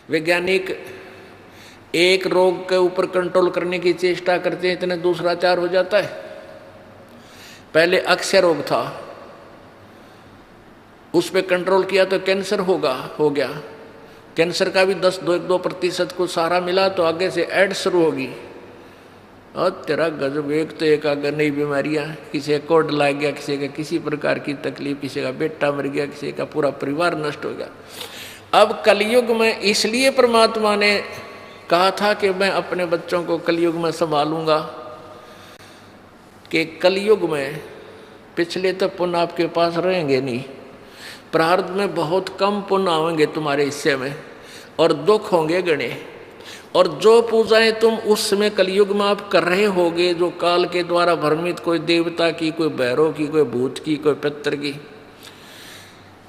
वैज्ञानिक एक रोग के ऊपर कंट्रोल करने की चेष्टा करते हैं, इतने दूसरा तैयार हो जाता है। पहले अक्षय रोग था, उस पर कंट्रोल किया तो कैंसर हो गया। कैंसर का भी 10-2% को सहारा मिला तो आगे से एड्स शुरू होगी। और तेरा गजब, एक तो एक आगे नई बीमारियां, किसी का कोड लग गया, किसी का किसी प्रकार की तकलीफ, किसी का बेटा मर गया, किसी का पूरा परिवार नष्ट हो गया। अब कलयुग में इसलिए परमात्मा ने कहा था कि मैं अपने बच्चों को कलयुग में संभालूंगा, कि कलयुग में पिछले तो पुण्य आपके पास रहेंगे नहीं, प्रारब्ध में बहुत कम पुण्य आएंगे तुम्हारे हिस्से में और दुख होंगे गणे। और जो पूजाएं तुम उस समय कलयुग में आप कर रहे होगे, जो काल के द्वारा भ्रमित, कोई देवता की, कोई भैरव की, कोई भूत की, कोई पितर की,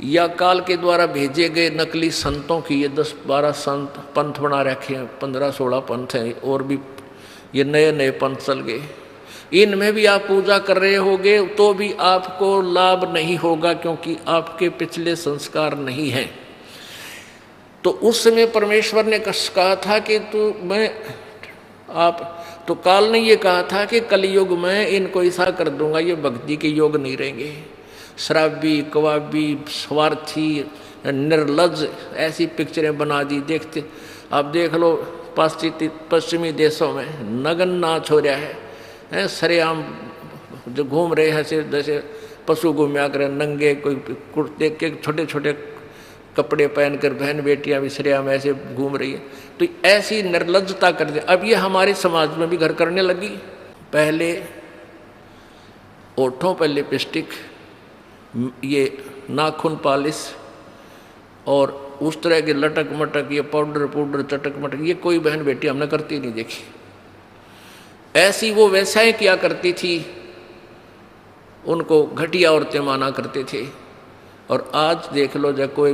या काल के द्वारा भेजे गए नकली संतों की, ये 10-12 संत पंथ बना रखे हैं, 15-16 पंथ हैं, और भी ये नए नए पंथ चल गए, इनमें भी आप पूजा कर रहे होगे तो भी आपको लाभ नहीं होगा, क्योंकि आपके पिछले संस्कार नहीं हैं। तो उस समय परमेश्वर ने कहा था कि तो काल ने ये कहा था कि कलयुग में इनको ऐसा कर दूंगा, ये भक्ति के योग नहीं रहेंगे, शराबी, कवाबी, स्वार्थी, निर्लज, ऐसी पिक्चरें बना दी। देखते आप देख लो पश्चिमी देशों में नगन नाच हो रहा है, सरेआम जो घूम रहे हैं जैसे पशु घूमया करें, नंगे, कोई कुर्ते के छोटे छोटे कपड़े पहनकर बहन बेटियां भी सरेआम ऐसे घूम रही है। तो ऐसी निर्लज्जता कर दे। अब ये हमारे समाज में भी घर करने लगी। पहले ओठों पर लिपस्टिक, ये नाखून पॉलिश और उस तरह के लटक मटक, ये पाउडर चटक मटक, ये कोई बहन बेटी हमने करती नहीं देखी। ऐसी वो वैसाएं किया करती थी, उनको घटिया औरतें माना करते थे। और आज देख लो, जब कोई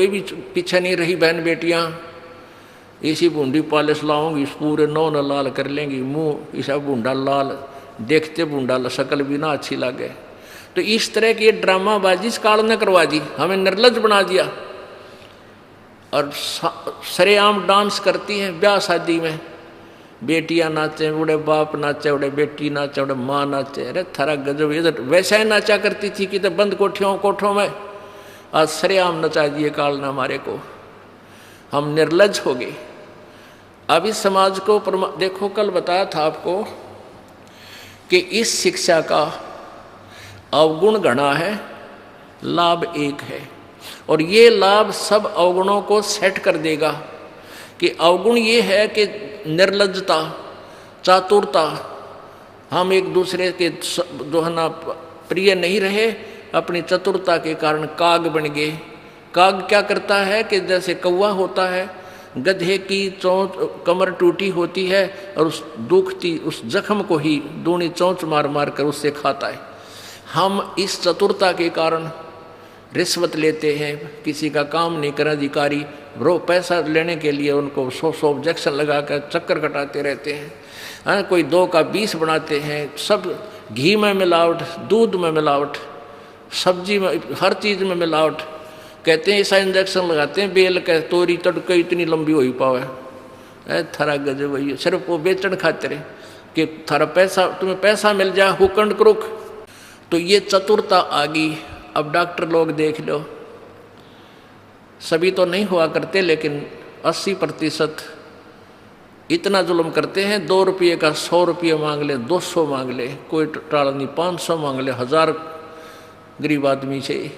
भी पीछे नहीं रही बहन बेटियां, इसी बूंदी पॉलिश लाऊंगी, पूरे नौ न लाल कर लेंगी, मुंह ऐसा बूंदा लाल, देखते बूंदा शक्ल भी ना अच्छी लगे। तो इस तरह की ड्रामाबाजी इस काल ने करवा दी, हमें निर्लज बना दिया। और सरेआम डांस करती हैं ब्याह शादी में, बेटियां नाचे, उड़े बाप नाचे, उड़े बेटी नाचे, उड़े माँ नाचे। अरे थारा गजब, इधर वैसा ही नाचा करती थी कि तो बंद कोठों में, आज सरेआम नचा दिए काल ने हमारे को, हम निर्लज हो गए। अब इस समाज को देखो, कल बताया था आपको कि इस शिक्षा का अवगुण घना है, लाभ एक है। और ये लाभ सब अवगुणों को सेट कर देगा। कि अवगुण ये है कि निर्लज्जता, चातुरता, हम एक दूसरे के जो है ना प्रिय नहीं रहे, अपनी चतुरता के कारण काग बन गए। काग क्या करता है कि जैसे कौवा होता है, गधे की चोंच कमर टूटी होती है और उस दुखती उस जख्म को ही दूनी चोंच मार मार कर उससे खाता है। हम इस चतुरता के कारण रिश्वत लेते हैं, किसी का काम नहीं कर अधिकारी, पैसा लेने के लिए उनको 100 ऑब्जेक्शन लगा कर चक्कर कटाते रहते हैं। कोई 2 का 20 बनाते हैं। सब घी में मिलावट, दूध में मिलावट, सब्जी में, हर चीज़ में मिलावट। कहते हैं ऐसा इंजेक्शन लगाते हैं, बेल का तोरी तड़के इतनी लंबी हो ही पावे। थारा गजब वही, सिर्फ वो बेचन खाते रहे कि थारा पैसा, तुम्हें पैसा मिल जाए, हुकंड क्रुक। तो ये चतुरता आ गई। अब डॉक्टर लोग देख लो, सभी तो नहीं हुआ करते, लेकिन 80% इतना जुल्म करते हैं। 2 रुपये का 100 रुपये मांग ले, 200 मांग ले, कोई टाल नहीं, 500 मांग ले, 1000 गरीब आदमी से।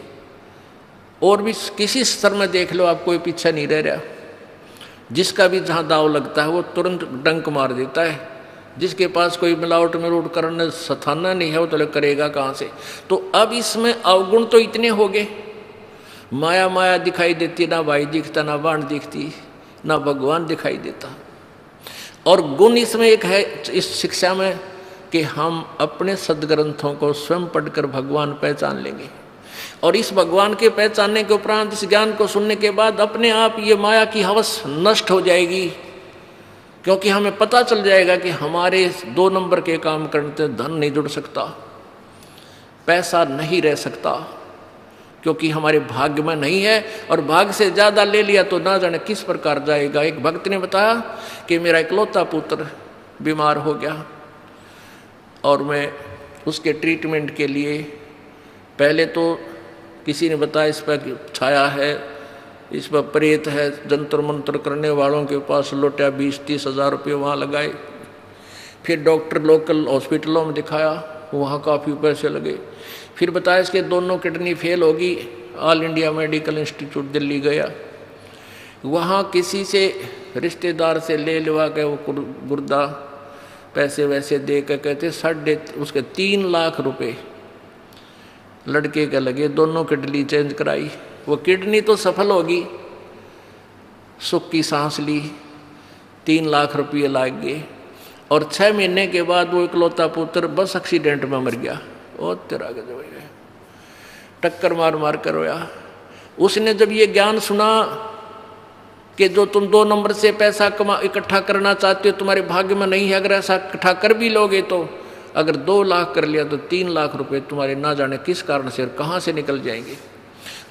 और भी किसी स्तर में देख लो, आप कोई पीछे नहीं रह रहा। जिसका भी जहाँ दाव लगता है वो तुरंत डंक मार देता है। जिसके पास कोई मिलावट मिलावट करने सथाना नहीं है, वो तो करेगा कहाँ से। तो अब इसमें अवगुण तो इतने हो गए, माया माया दिखाई देती, ना भाई दिखता, ना बाण दिखती, ना भगवान दिखाई देता। और गुण इसमें एक है इस शिक्षा में कि हम अपने सदग्रंथों को स्वयं पढ़कर भगवान पहचान लेंगे। और इस भगवान के पहचानने के उपरांत, इस ज्ञान को सुनने के बाद अपने आप ये माया की हवस नष्ट हो जाएगी। क्योंकि हमें पता चल जाएगा कि हमारे 2 नंबर के काम करने से धन नहीं जुड़ सकता, पैसा नहीं रह सकता, क्योंकि हमारे भाग्य में नहीं है, और भाग्य से ज़्यादा ले लिया तो ना जाने किस प्रकार जाएगा। एक भक्त ने बताया कि मेरा इकलौता पुत्र बीमार हो गया और मैं उसके ट्रीटमेंट के लिए पहले तो किसी ने बताया इस पर छाया है, इस पर प्रेत है, जंतर मंत्र करने वालों के पास लौटा 20-30 हज़ार रुपये वहाँ लगाए। फिर डॉक्टर लोकल हॉस्पिटलों में दिखाया, वहाँ काफ़ी पैसे लगे। फिर बताया इसके दोनों किडनी फेल होगी, all India medical institute Delhi गया, वहाँ किसी से रिश्तेदार से ले लवा के वो गुर्दा पैसे वैसे दे के कहते उसके 3 लाख रुपए लड़के के लगे, दोनों किडनी चेंज कराई। वो किडनी तो सफल होगी, सुख की सांस ली, 3 लाख रुपये लाग गए, और 6 महीने के बाद वो इकलौता पुत्र बस एक्सीडेंट में मर गया। ओ तेरा गजब है, टक्कर मार मार कर रोया। उसने जब ये ज्ञान सुना कि जो तुम 2 नंबर से पैसा इकट्ठा करना चाहते हो तुम्हारे भाग्य में नहीं है, अगर ऐसा इकट्ठा कर भी लोगे तो अगर 2 लाख कर लिया तो 3 लाख रुपए तुम्हारे ना जाने किस कारण से और कहाँ से निकल जाएंगे,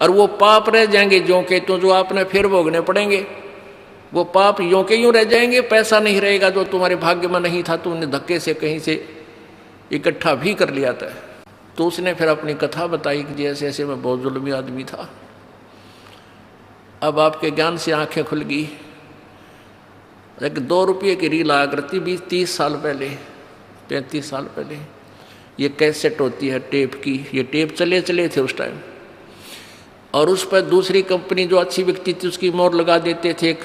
और वो पाप रह जाएंगे ज्यों के त्यों, जो आपने फिर भोगने पड़ेंगे। वो पाप यूं के यूं रह जाएंगे, पैसा नहीं रहेगा जो तुम्हारे भाग्य में नहीं था, तुमने धक्के से कहीं से इकट्ठा भी कर लिया था। तो उसने फिर अपनी कथा बताई कि जैसे ऐसे मैं बहुत जुल्मी आदमी था, अब आपके ज्ञान से आंखें खुल गई। एक 2 रुपये की रील आया करती 20-30 साल पहले, 35 साल पहले। ये कैसेट होती है टेप की, ये टेप चले थे उस टाइम, और उस पर दूसरी कंपनी जो अच्छी बिकती थी उसकी मोहर लगा देते थे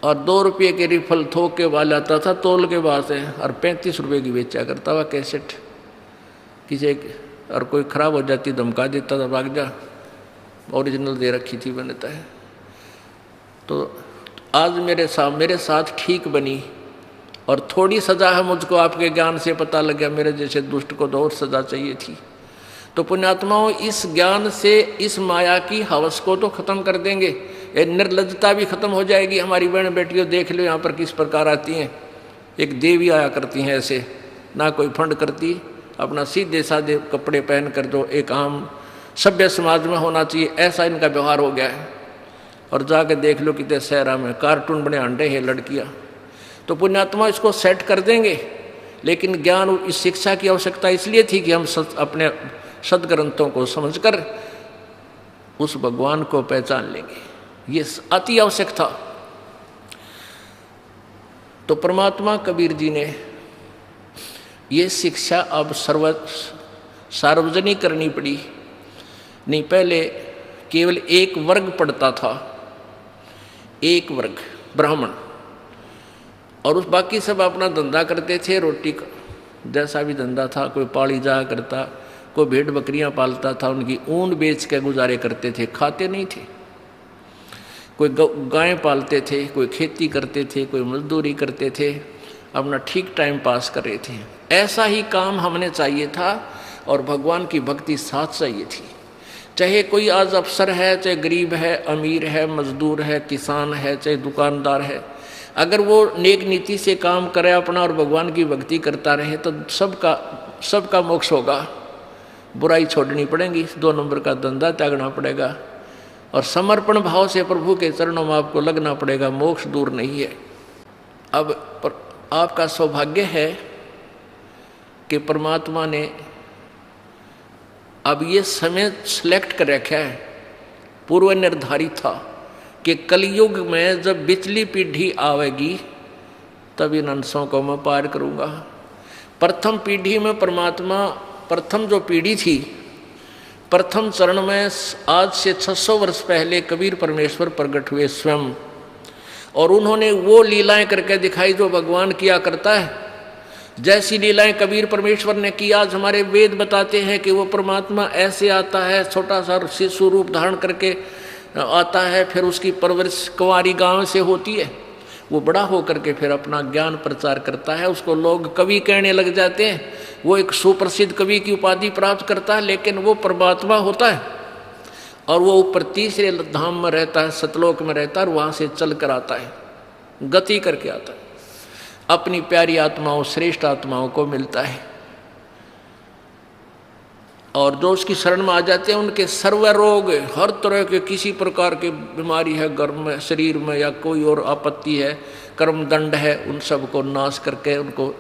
और 2 रुपये के रिफल थोक के वाला आता था तोल के बाद से, और 35 रुपये की बेचा करता हुआ कैसेट। किसी और कोई ख़राब हो जाती धमका देता था, भाग जा, ओरिजिनल दे रखी थी बनता है। तो आज मेरे साथ ठीक बनी, और थोड़ी सज़ा है मुझको आपके ज्ञान से पता लग गया, मेरे जैसे दुष्ट को तो और सज़ा चाहिए थी। तो पुण्यात्माओं, इस ज्ञान से इस माया की हवस को तो खत्म कर देंगे, ये निर्लज्जता भी खत्म हो जाएगी। हमारी बहन बेटियों देख लो यहाँ पर किस प्रकार आती हैं, एक देवी आया करती हैं ऐसे, ना कोई फंड करती, अपना सीधे साधे कपड़े पहन कर जो एक आम सभ्य समाज में होना चाहिए ऐसा इनका व्यवहार हो गया है। और जाके देख लो कितने शहरा में कार्टून बने अंडे हैं लड़कियाँ। तो पुण्यात्मा इसको सेट कर देंगे, लेकिन ज्ञान इस शिक्षा की आवश्यकता इसलिए थी कि हम अपने सदग्रंथों को समझकर उस भगवान को पहचान लेंगे, ये अति आवश्यक था। तो परमात्मा कबीर जी ने ये शिक्षा अब सार्वजनिक करनी पड़ी। नहीं, पहले केवल एक वर्ग पढ़ता था, एक वर्ग ब्राह्मण, और उस बाकी सब अपना धंधा करते थे, रोटी का जैसा भी धंधा था, कोई पाली जाया करता, कोई भेड़ बकरियां पालता था, उनकी ऊन बेच के गुजारे करते थे, खाते नहीं थे। कोई गायें पालते थे, कोई खेती करते थे, कोई मजदूरी करते थे, अपना ठीक टाइम पास कर रहे थे। ऐसा ही काम हमने चाहिए था, और भगवान की भक्ति साथ चाहिए थी। चाहे कोई आज अफसर है, चाहे गरीब है, अमीर है, मजदूर है, किसान है, चाहे दुकानदार है, अगर वो नेक नीति से काम करे अपना और भगवान की भक्ति करता रहे तो सबका मोक्ष होगा। बुराई छोड़नी पड़ेगी, 2 नंबर का धंधा त्यागना पड़ेगा, और समर्पण भाव से प्रभु के चरणों में आपको लगना पड़ेगा। मोक्ष दूर नहीं है। अब आपका सौभाग्य है कि परमात्मा ने अब ये समय सिलेक्ट कर रखा है, पूर्व निर्धारित था कि कलयुग में जब बिचली पीढ़ी आवेगी तब इन अंशों को मैं पार करूँगा। प्रथम पीढ़ी में परमात्मा, प्रथम जो पीढ़ी थी, प्रथम चरण में आज से 600 वर्ष पहले कबीर परमेश्वर प्रकट हुए स्वयं, और उन्होंने वो लीलाएं करके दिखाई जो भगवान किया करता है। जैसी लीलाएं कबीर परमेश्वर ने की, आज हमारे वेद बताते हैं कि वो परमात्मा ऐसे आता है, छोटा सा शिशु रूप धारण करके आता है, फिर उसकी परवरिश कुंवारी गांव से होती है, वो बड़ा होकर के फिर अपना ज्ञान प्रचार करता है, उसको लोग कवि कहने लग जाते हैं, वो एक सुप्रसिद्ध कवि की उपाधि प्राप्त करता है, लेकिन वो परमात्मा होता है, और वो ऊपर तीसरे धाम में रहता है, सतलोक में रहता है, और वहाँ से चल कर आता है, गति करके आता है, अपनी प्यारी आत्माओं, श्रेष्ठ आत्माओं को मिलता है। और जो उसकी शरण में आ जाते हैं उनके सर्व रोग, हर तरह के किसी प्रकार की बीमारी है गर्भ में, शरीर में, या कोई और आपत्ति है, कर्म दंड है, उन सब को नाश करके उनको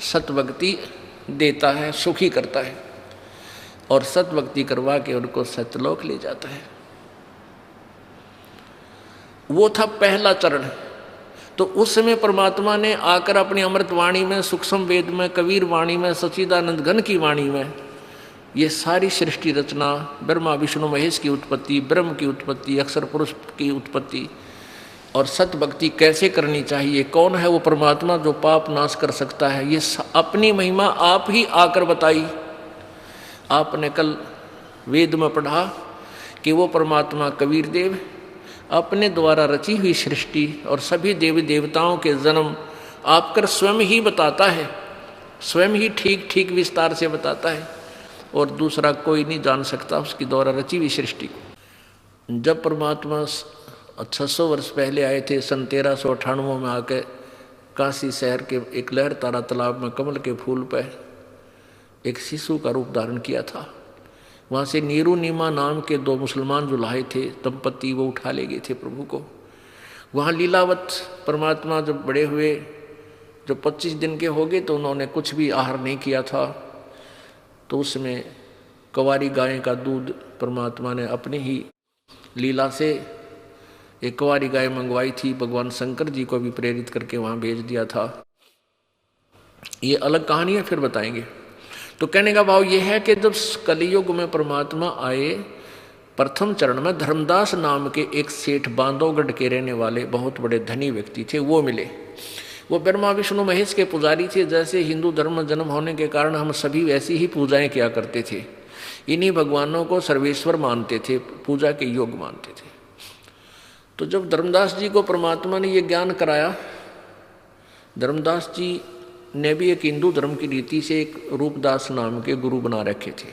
सतभक्ति देता है, सुखी करता है और सतभक्ति करवा के उनको सतलोक ले जाता है। वो था पहला चरण। तो उस समय परमात्मा ने आकर अपनी अमृत वाणी में, सूक्ष्म वेद में, कबीर वाणी में, सच्चिदानंद घन की वाणी में ये सारी सृष्टि रचना, ब्रह्मा विष्णु महेश की उत्पत्ति, ब्रह्म की उत्पत्ति, अक्षर पुरुष की उत्पत्ति और सतभक्ति कैसे करनी चाहिए, कौन है वो परमात्मा जो पाप नाश कर सकता है, ये अपनी महिमा आप ही आकर बताई। आपने कल वेद में पढ़ा कि वो परमात्मा कबीर देव अपने द्वारा रची हुई सृष्टि और सभी देवी देवताओं के जन्म आपकर स्वयं ही बताता है, स्वयं ही ठीक ठीक विस्तार से बताता है और दूसरा कोई नहीं जान सकता उसकी द्वारा रची हुई सृष्टि को। जब परमात्मा 600 वर्ष पहले आए थे, सन 1398 में आके काशी शहर के एक लहर तारा तालाब में कमल के फूल पर एक शिशु का रूप धारण किया था। वहाँ से नीरू नीमा नाम के 2 मुसलमान जो लाए थे दंपति, वो उठा ले गए थे प्रभु को। वहाँ लीलावत परमात्मा जब बड़े हुए, जब 25 दिन के हो गए तो उन्होंने कुछ भी आहार नहीं किया था, तो उसमें कुंवारी गाय का दूध परमात्मा ने अपनी ही लीला से एक कुंवारी गाय मंगवाई थी, भगवान शंकर जी को भी प्रेरित करके वहाँ भेज दिया था। ये अलग कहानी है, फिर बताएंगे। तो कहने का भाव यह है कि जब कलियुग में परमात्मा आए, प्रथम चरण में धर्मदास नाम के एक सेठ बांधवगढ़ के रहने वाले बहुत बड़े धनी व्यक्ति थे, वो मिले। वो ब्रह्मा विष्णु महेश के पुजारी थे। जैसे हिंदू धर्म में जन्म होने के कारण हम सभी वैसी ही पूजाएं किया करते थे, इन्हीं भगवानों को सर्वेश्वर मानते थे, पूजा के योग मानते थे। तो जब धर्मदास जी को परमात्मा ने ये ज्ञान कराया, धर्मदास जी ने भी एक हिंदू धर्म की रीति से एक रूपदास नाम के गुरु बना रखे थे।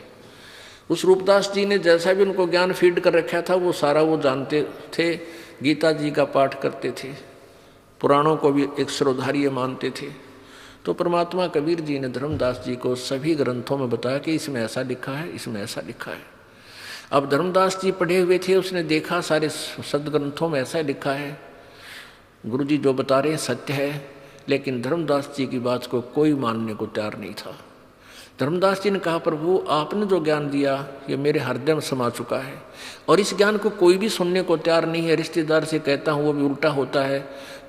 उस रूपदास जी ने जैसा भी उनको ज्ञान फीड कर रखा था वो सारा वो जानते थे। गीता जी का पाठ करते थे, पुराणों को भी एक श्रोधार्य मानते थे। तो परमात्मा कबीर जी ने धर्मदास जी को सभी ग्रंथों में बताया कि इसमें ऐसा लिखा है, इसमें ऐसा लिखा है। अब धर्मदास जी पढ़े हुए थे, उसने देखा सारे सदग्रंथों में ऐसा लिखा है, गुरु जी जो बता रहे हैं सत्य है, लेकिन धर्मदास जी की बात को कोई मानने को तैयार नहीं था। धर्मदास जी ने कहा, प्रभु आपने जो ज्ञान दिया ये मेरे हृदय में समा चुका है और इस ज्ञान को कोई भी सुनने को तैयार नहीं है। रिश्तेदार से कहता हूँ वो भी उल्टा होता है,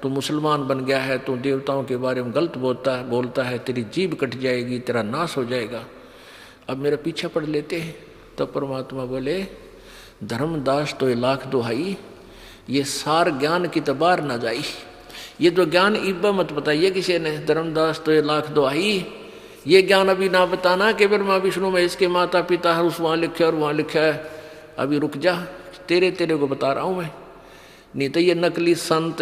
तो मुसलमान बन गया है, तो देवताओं के बारे में गलत बोलता है, तेरी जीभ कट जाएगी, तेरा नाश हो जाएगा, अब मेरा पीछे पड़ लेते हैं। तो परमात्मा बोले, धर्मदास तो 1,00,000 दुहाई, ये सार ज्ञान की तबार ना जाई। ये जो ज्ञान इब्बा मत बताइए किसी ने, धर्मदास तो 1,00,000 दुहाई, ये ज्ञान अभी ना बताना कि ब्रह्मा विष्णु महेश के माता पिता है, उस वहाँ लिखा और वहाँ लिखा है, अभी रुक जा, तेरे को बता रहा हूँ मैं। नहीं तो ये नकली संत,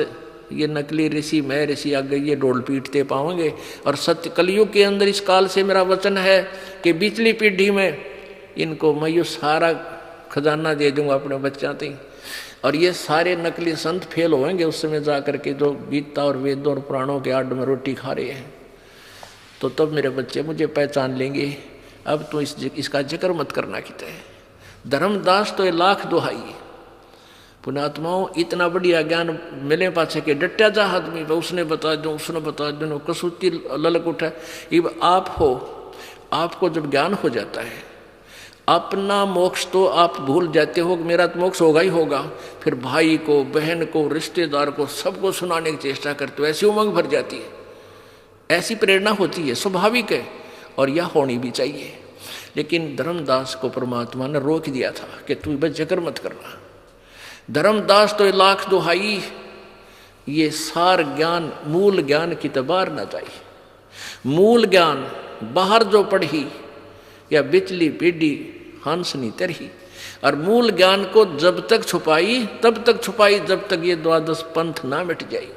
ये नकली ऋषि, मैं ऋषि आगे ये डोल पीटते पाओगे। और सत्य कलयुग के अंदर इस काल से मेरा वचन है कि पिछली पीढ़ी में इनको मैं ये सारा खजाना दे दूंगा अपने बच्चा तक, और ये सारे नकली संत फेल होंगे उस समय जा करके जो गीता और वेदों और पुराणों के आड़ में रोटी खा रहे हैं। तो तब मेरे बच्चे मुझे पहचान लेंगे। अब तो इसका जिक्र मत करना किते है। धर्मदास तो 1,00,000 दुहाई। पुण्यात्माओं, इतना बढ़िया ज्ञान मिले पाछे के डट्या जा आदमी, उसने बता दो कसूती ललक उठा। इब आप हो, आपको जब ज्ञान हो जाता है, अपना मोक्ष तो आप भूल जाते हो, मेरा तो मोक्ष होगा ही होगा, फिर भाई को, बहन को, रिश्तेदार को, सबको सुनाने की चेष्टा करते हो, ऐसी उमंग भर जाती है, ऐसी प्रेरणा होती है, स्वाभाविक है और यह होनी भी चाहिए। लेकिन धर्मदास को परमात्मा ने रोक दिया था कि तू बस जिक्र मत करना। धर्मदास तो 1,00,000 दुहाई, ये सार ज्ञान, मूल ज्ञान की तबार न जाई। मूल ज्ञान बाहर जो पढ़ी या बिचली पीढ़ी हंस नहीं तरही, और मूल ज्ञान को जब तक छुपाई तब तक छुपाई जब तक ये 12 पंथ ना मिट जाए।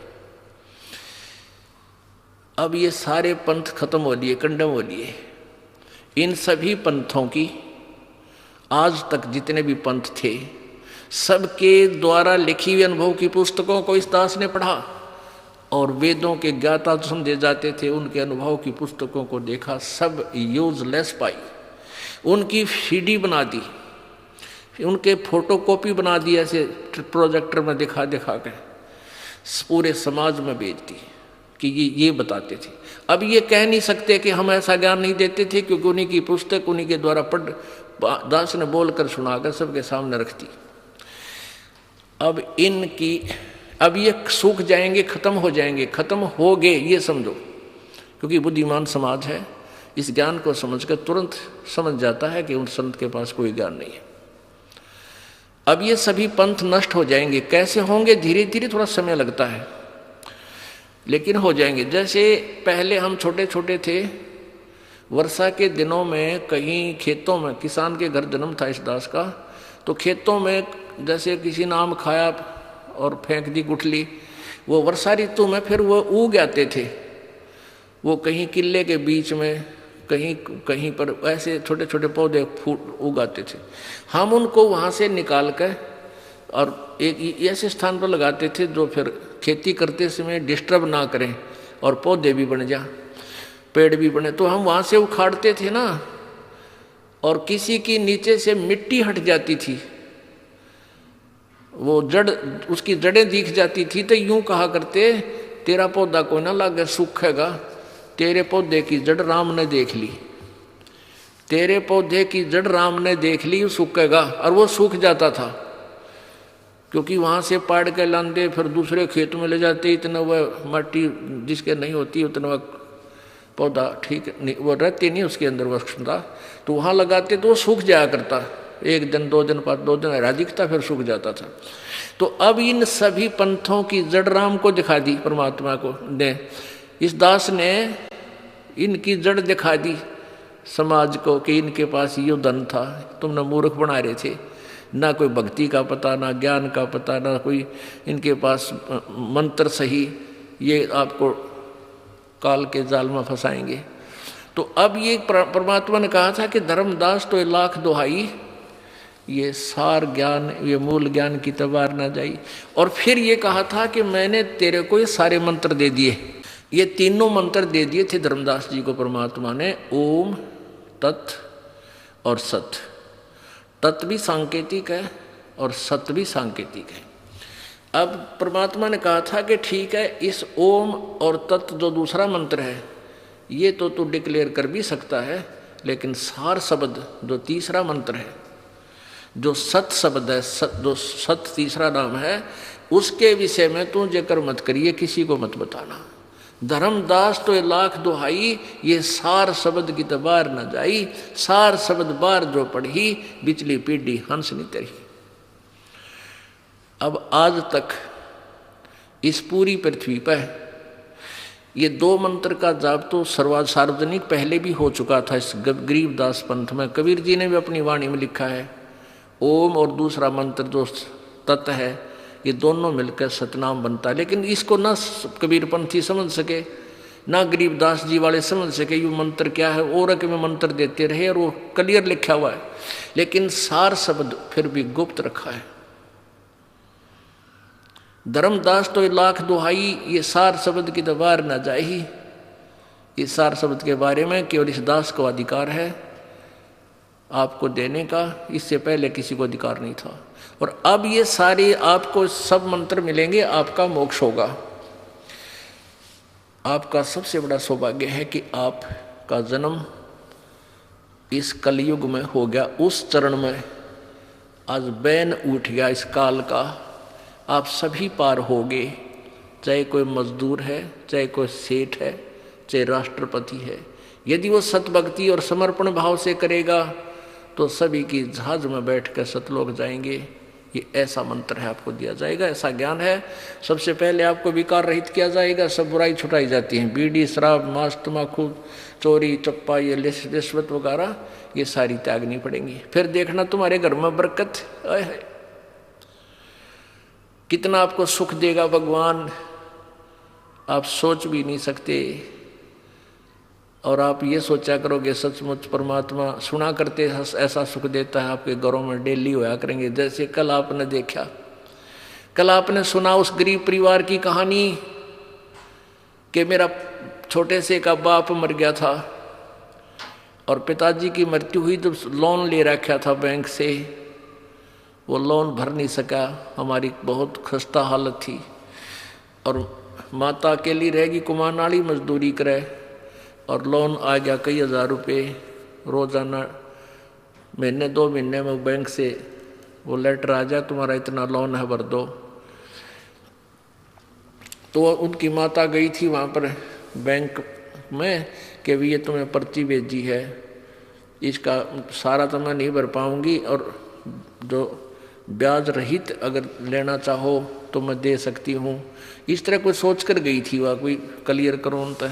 अब ये सारे पंथ खत्म हो लिए, कंडम हो लिए। इन सभी पंथों की आज तक जितने भी पंथ थे, सबके द्वारा लिखी हुई अनुभव की पुस्तकों को इस दास ने पढ़ा, और वेदों के ज्ञाता समझे जाते थे उनके अनुभव की पुस्तकों को देखा, सब यूजलेस पाई। उनकी सीडी बना दी, उनके फोटोकॉपी बना दी, ऐसे प्रोजेक्टर में दिखा दिखा के पूरे समाज में भेज दी कि ये बताते थे। अब ये कह नहीं सकते कि हम ऐसा ज्ञान नहीं देते थे, क्योंकि उन्हीं की पुस्तक उन्हीं के द्वारा पढ़ दास ने बोलकर सुनाकर सबके सामने रख दी। अब ये सूख जाएंगे, खत्म हो जाएंगे, खत्म हो गए ये समझो, क्योंकि बुद्धिमान समाज है, इस ज्ञान को समझकर तुरंत समझ जाता है कि उन संत के पास कोई ज्ञान नहीं है। अब ये सभी पंथ नष्ट हो जाएंगे। कैसे होंगे? धीरे धीरे, थोड़ा समय लगता है, लेकिन हो जाएंगे। जैसे पहले हम छोटे छोटे थे, वर्षा के दिनों में कहीं खेतों में, किसान के घर जन्म था इस दास का, तो खेतों में जैसे किसी ने आम खाया और फेंक दी गुठली, वो वर्षा ऋतु में फिर वो उग आते थे, वो कहीं किले के बीच में, कहीं कहीं पर ऐसे छोटे छोटे पौधे उगाते थे। हम उनको वहाँ से निकाल कर और एक ऐसे स्थान पर लगाते थे जो फिर खेती करते समय डिस्टर्ब ना करें और पौधे भी बन जा, पेड़ भी बने। तो हम वहाँ से उखाड़ते थे ना, और किसी की नीचे से मिट्टी हट जाती थी, वो जड़, उसकी जड़ें दिख जाती थी, तो यूं कहा करते, तेरा पौधा कोई ना लागे सूखेगा, तेरे पौधे की जड़ राम ने देख ली, तेरे पौधे की जड़ राम ने देख ली, सूखेगा। और वो सूख जाता था, क्योंकि वहाँ से पाड़ के लांदे फिर दूसरे खेत में ले जाते, इतना वह मिट्टी जिसके नहीं होती उतना वह पौधा ठीक नहीं, वो रहती नहीं उसके अंदर वह क्षमता, तो वहाँ लगाते तो वो सूख जाया करता, एक दिन 2 दिन बाद 2 दिन हरा दिखता, फिर सूख जाता था। तो अब इन सभी पंथों की जड़ राम को दिखा दी, परमात्मा को ने, इस दास ने इनकी जड़ दिखा दी समाज को कि इनके पास ये धन था, तुमने मूर्ख बना रहे थे, ना कोई भक्ति का पता, ना ज्ञान का पता, ना कोई इनके पास मंत्र सही, ये आपको काल के जाल में फंसाएंगे। तो अब ये परमात्मा ने कहा था कि धर्मदास तो 1,00,000 दुहाई, ये सार ज्ञान, ये मूल ज्ञान की तबार ना जाई। और फिर ये कहा था कि मैंने तेरे को ये सारे मंत्र दे दिए, ये तीनों मंत्र दे दिए थे धर्मदास जी को परमात्मा ने, ओम, तत् और सत। तत् भी सांकेतिक है और सत भी सांकेतिक है। अब परमात्मा ने कहा था कि ठीक है, इस ओम और तत् जो दूसरा मंत्र है ये तो तू डिक्लेयर कर भी सकता है, लेकिन सार शब्द जो तीसरा मंत्र है, जो सत शब्द है, जो सत तीसरा नाम है, उसके विषय में तू जिक्र मत करिए, किसी को मत बताना। धर्मदास तो 1,00,000 दुहाई, ये सार शब्द की तबार न जाई, सार शब्द बार जो पढ़ी, बिचली पीढ़ी हंस नहीं तरी। अब आज तक इस पूरी पृथ्वी पर ये 2 मंत्र का जाप तो सार्वजनिक पहले भी हो चुका था इस गरीबदास पंथ में। कबीर जी ने भी अपनी वाणी में लिखा है, ओम और दूसरा मंत्र जो तत् है, ये दोनों मिलकर सतनाम बनता है। लेकिन इसको ना कबीरपंथी समझ सके, ना गरीबदास जी वाले समझ सके ये मंत्र क्या है, और के में मंत्र देते रहे, और वो क्लियर लिखा हुआ है, लेकिन सार शब्द फिर भी गुप्त रखा है। धर्मदास तो 1,00,000 दुहाई, ये सार शब्द की दबार न जाही, इस सार शब्द के बारे में केवल इस दास को अधिकार है आपको देने का, इससे पहले किसी को अधिकार नहीं था। और अब ये सारे आपको सब मंत्र मिलेंगे, आपका मोक्ष होगा। आपका सबसे बड़ा सौभाग्य है कि आपका जन्म इस कलयुग में हो गया, उस चरण में आज बैन उठ गया इस काल का, आप सभी पार होगे, चाहे कोई मजदूर है, चाहे कोई सेठ है, चाहे राष्ट्रपति है। यदि वो सतभक्ति और समर्पण भाव से करेगा तो सभी की जहाज में बैठकर सतलोक जाएंगे। ये ऐसा मंत्र है, आपको दिया जाएगा, ऐसा ज्ञान है। सबसे पहले आपको विकार रहित किया जाएगा, सब बुराई छुटाई जाती है, बीड़ी, शराब, मांस, तम्बाकू, चोरी, चप्पा, ये रिश्वत वगैरह, ये सारी त्यागनी पड़ेंगी। फिर देखना तुम्हारे घर में बरकत, कितना आपको सुख देगा भगवान, आप सोच भी नहीं सकते। और आप ये सोचा करोगे सचमुच परमात्मा सुना करते ऐसा सुख देता है, आपके घरों में डेली होया करेंगे। जैसे कल आपने देखा, कल आपने सुना उस गरीब परिवार की कहानी कि मेरा छोटे से का बाप मर गया था, और पिताजी की मृत्यु हुई तो लोन ले रखा था बैंक से, वो लोन भर नहीं सका, हमारी बहुत खस्ता हालत थी। और माता अकेली रहेगी, कुमार वाली मजदूरी करे, और लोन आ गया कई हज़ार रुपये रोज़ाना। महीने 2 महीने में बैंक से वो लेटर आ जाए तुम्हारा इतना लोन है भर दो। तो उनकी माता गई थी वहाँ पर बैंक में कि भी ये तुम्हें पर्ची भेजी है, इसका सारा तो मैं नहीं भर पाऊँगी, और जो ब्याज रहित अगर लेना चाहो तो मैं दे सकती हूँ। इस तरह कोई सोच कर गई थी वह, कोई क्लियर करो उनका।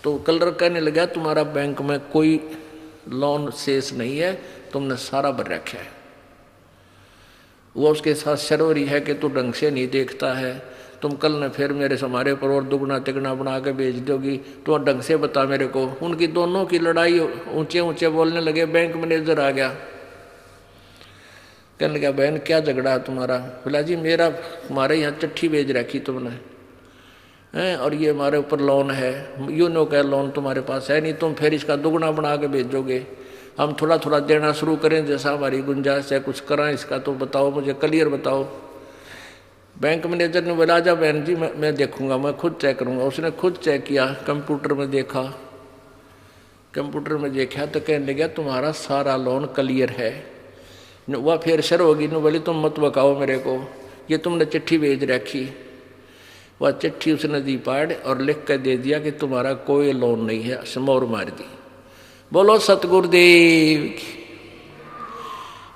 तो कलर कहने लगा तुम्हारा बैंक में कोई लोन शेष नहीं है, तुमने सारा भर रखा है। वो उसके साथ शरोरी है कि तू ढंग से नहीं देखता है, तुम कल न फिर मेरे हमारे पर और दुगना तिगना बना के भेज दोगी, तो ढंग से बता मेरे को। उनकी दोनों की लड़ाई, ऊंचे ऊंचे बोलने लगे। बैंक मैनेजर आ गया, कहने लगा बहन क्या झगड़ा है तुम्हारा? बोला जी मेरा हमारे यहाँ चिट्ठी भेज रखी तुमने हैं, और ये हमारे ऊपर लोन है, यूँ नो क्या लोन तुम्हारे पास है नहीं, तुम फिर इसका दुगना बना के भेजोगे, हम थोड़ा थोड़ा देना शुरू करें जैसा हमारी गुंजाइश है, कुछ करें इसका तो बताओ, मुझे क्लियर बताओ। बैंक मैनेजर ने बोला जा बहन जी मैं देखूंगा, मैं खुद चेक करूंगा। उसने खुद चेक किया, कंप्यूटर में देखा, कंप्यूटर में देखा तो कहने लगा तुम्हारा सारा लोन क्लियर है। वह फिर शर होगी न, बोली तुम मत बकाओ मेरे को, ये तुमने चिट्ठी भेज रखी। वह चिट्ठी उसने दी पाड़ और लिख कर दे दिया कि तुम्हारा कोई लोन नहीं है, मोहर मार दी। बोलो सतगुरुदेव की।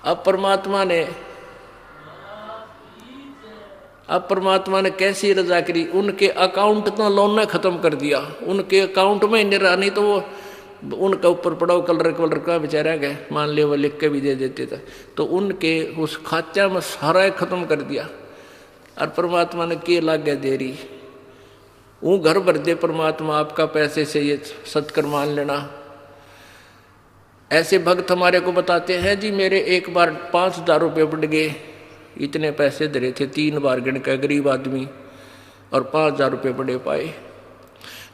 अब परमात्मा ने कैसी रजा करी, उनके अकाउंट तो लोन ने खत्म कर दिया, उनके अकाउंट में नहीं रहा, नहीं तो वो उनका ऊपर पड़ा कलर का बेचारा गए, मान लिया वो लिख के भी दे देते थे, तो उनके उस खाचा में सारा खत्म कर दिया। और परमात्मा ने के लागे देरी, वो घर भर दे परमात्मा आपका पैसे से, ये सत्कर मान लेना। ऐसे भक्त हमारे को बताते हैं जी मेरे एक बार 5,000 रुपये बढ़ गए, इतने पैसे धरे थे 3 बार गिन के गरीब आदमी, और 5,000 रुपये बड़े पाए।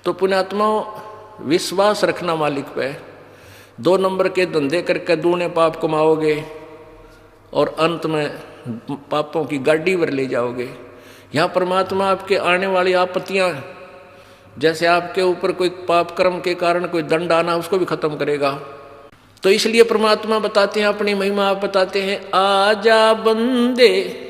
तो पुण्यात्माओं विश्वास रखना मालिक पे, 2 नंबर के धंधे करके दूने पाप कमाओगे और अंत में पापों की गाड़ी पर ले जाओगे। यहाँ परमात्मा आपके आने वाली आपत्तियाँ, जैसे आपके ऊपर कोई पाप कर्म के कारण कोई दंड आना, उसको भी खत्म करेगा। तो इसलिए परमात्मा बताते हैं, अपनी महिमा आप बताते हैं, आजा बंदे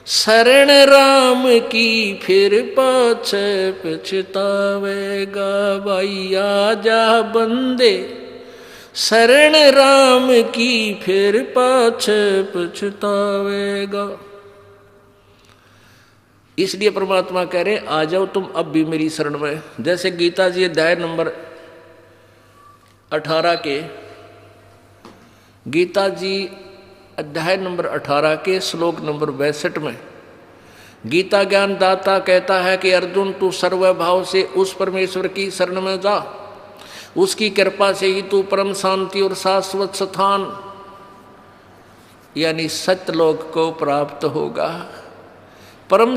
शरण राम की फिर पाछे पछतावेगा। भाई आजा बंदे शरण राम की फिर पाछे पछतावेगा। इसलिए परमात्मा कह रहे आ जाओ तुम अब भी मेरी शरण में। जैसे गीता जी अध्याय नंबर 18 के, गीता जी अध्याय नंबर 18 के श्लोक नंबर 62 में गीता ज्ञान दाता कहता है कि अर्जुन तू सर्वभाव से उस परमेश्वर की शरण में जा, उसकी कृपा से ही तू परम शांति और शाश्वत स्थान यानी सत्यलोक को प्राप्त होगा। परम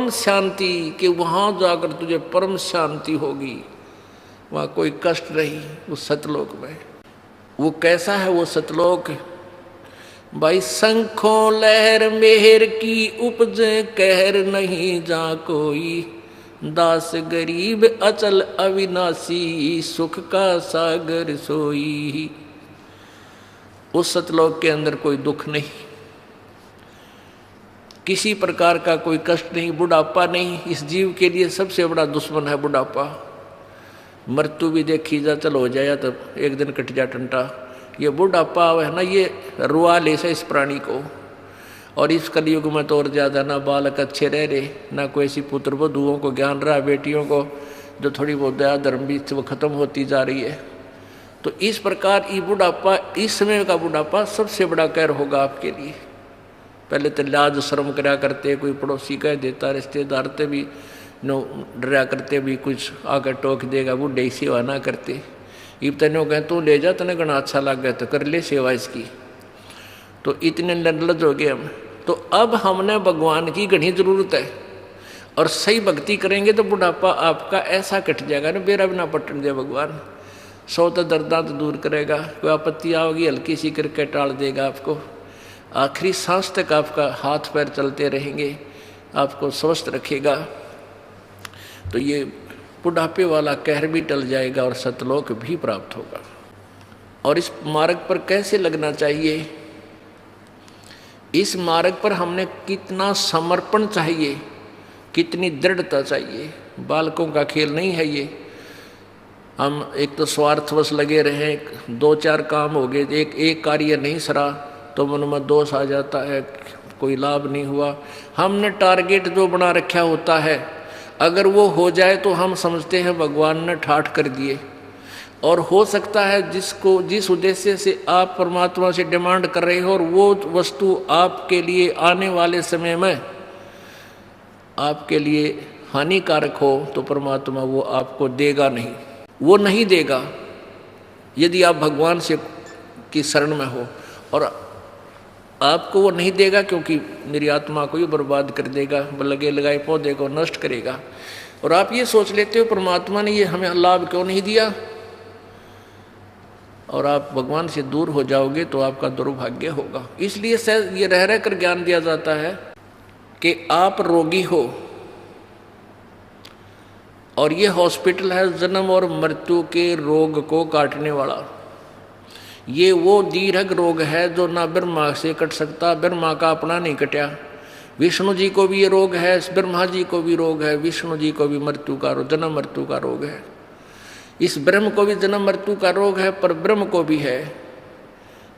शांति कि वहाँ जाकर तुझे परम शांति होगी, वहाँ कोई कष्ट नहीं उस सतलोक में। वो कैसा है वो सतलोक? भाई शंखों लहर मेहर की उपजे कहर नहीं जा कोई, दास गरीब अचल अविनाशी सुख का सागर सोई। उस सतलोक के अंदर कोई दुख नहीं, किसी प्रकार का कोई कष्ट नहीं, बुढ़ापा नहीं। इस जीव के लिए सबसे बड़ा दुश्मन है बुढ़ापा। मृत्यु भी देखी जा, चल हो जाए तो एक दिन कट जा टंटा। ये बुढ़ापा है ना, ये रुआ ले से इस प्राणी को। और इस कलयुग में तो और ज़्यादा ना बालक अच्छे रह रहे, ना कोई ऐसी पुत्र वधुओं को ज्ञान रहा, बेटियों को जो थोड़ी बहुत दया धर्म भी वो खत्म होती जा रही है। तो इस प्रकार ये बुढ़ापा, इस समय का बुढ़ापा सबसे बड़ा कहर होगा आपके लिए। पहले तो लाज शर्म करा करते, कोई पड़ोसी कह देता, रिश्तेदार ते भी नो डरा करते, भी कुछ आकर टोक देगा, बूढ़े ही सेवा ना करते। इब तेनों कहें तू ले जा, तने घना अच्छा लग गया तो कर ले सेवा इसकी। तो इतने निर्लज हो गए हम। तो अब हमने भगवान की घनी जरूरत है। और सही भक्ति करेंगे तो बुढ़ापा आपका ऐसा कट जाएगा ना, बेरा भी ना पटन दे भगवान। 100 तो दर्दा तो दूर करेगा, कोई आपत्ति आओगी हल्की सी करके टाल देगा आपको। आखिरी सांस तक आपका हाथ पैर चलते रहेंगे, आपको स्वस्थ रखेगा। तो ये बुढ़ापे वाला कहर भी टल जाएगा और सतलोक भी प्राप्त होगा। और इस मार्ग पर कैसे लगना चाहिए, इस मार्ग पर हमने कितना समर्पण चाहिए, कितनी दृढ़ता चाहिए। बालकों का खेल नहीं है ये। हम एक तो स्वार्थवश लगे रहे, 2-4 काम हो गए, एक कार्य नहीं सरा तो मन में दोष आ जाता है, कोई लाभ नहीं हुआ। हमने टारगेट जो बना रखा होता है, अगर वो हो जाए तो हम समझते हैं भगवान ने ठाठ कर दिए। और हो सकता है जिस उद्देश्य से आप परमात्मा से डिमांड कर रहे हो और वो वस्तु आपके लिए आने वाले समय में आपके लिए हानिकारक हो, तो परमात्मा वो आपको देगा नहीं, वो नहीं देगा यदि आप भगवान से की शरण में हो। और आपको वो नहीं देगा क्योंकि मेरी आत्मा को ही बर्बाद कर देगा, लगे लगाए पौधे को नष्ट करेगा। और आप ये सोच लेते हो परमात्मा ने ये हमें लाभ क्यों नहीं दिया, और आप भगवान से दूर हो जाओगे तो आपका दुर्भाग्य होगा। इसलिए ये रह रह कर ज्ञान दिया जाता है कि आप रोगी हो और ये हॉस्पिटल है जन्म और मृत्यु के रोग को काटने वाला। ये वो दीर्घ रोग है जो ना ब्रह्मा से कट सकता, ब्रह्मा का अपना नहीं कटा। विष्णु जी को भी ये रोग है, ब्रह्मा जी को भी रोग है, विष्णु जी को भी मृत्यु का जन्म मृत्यु का रोग है। इस ब्रह्म को भी जन्म मृत्यु का रोग है, पर ब्रह्म को भी है।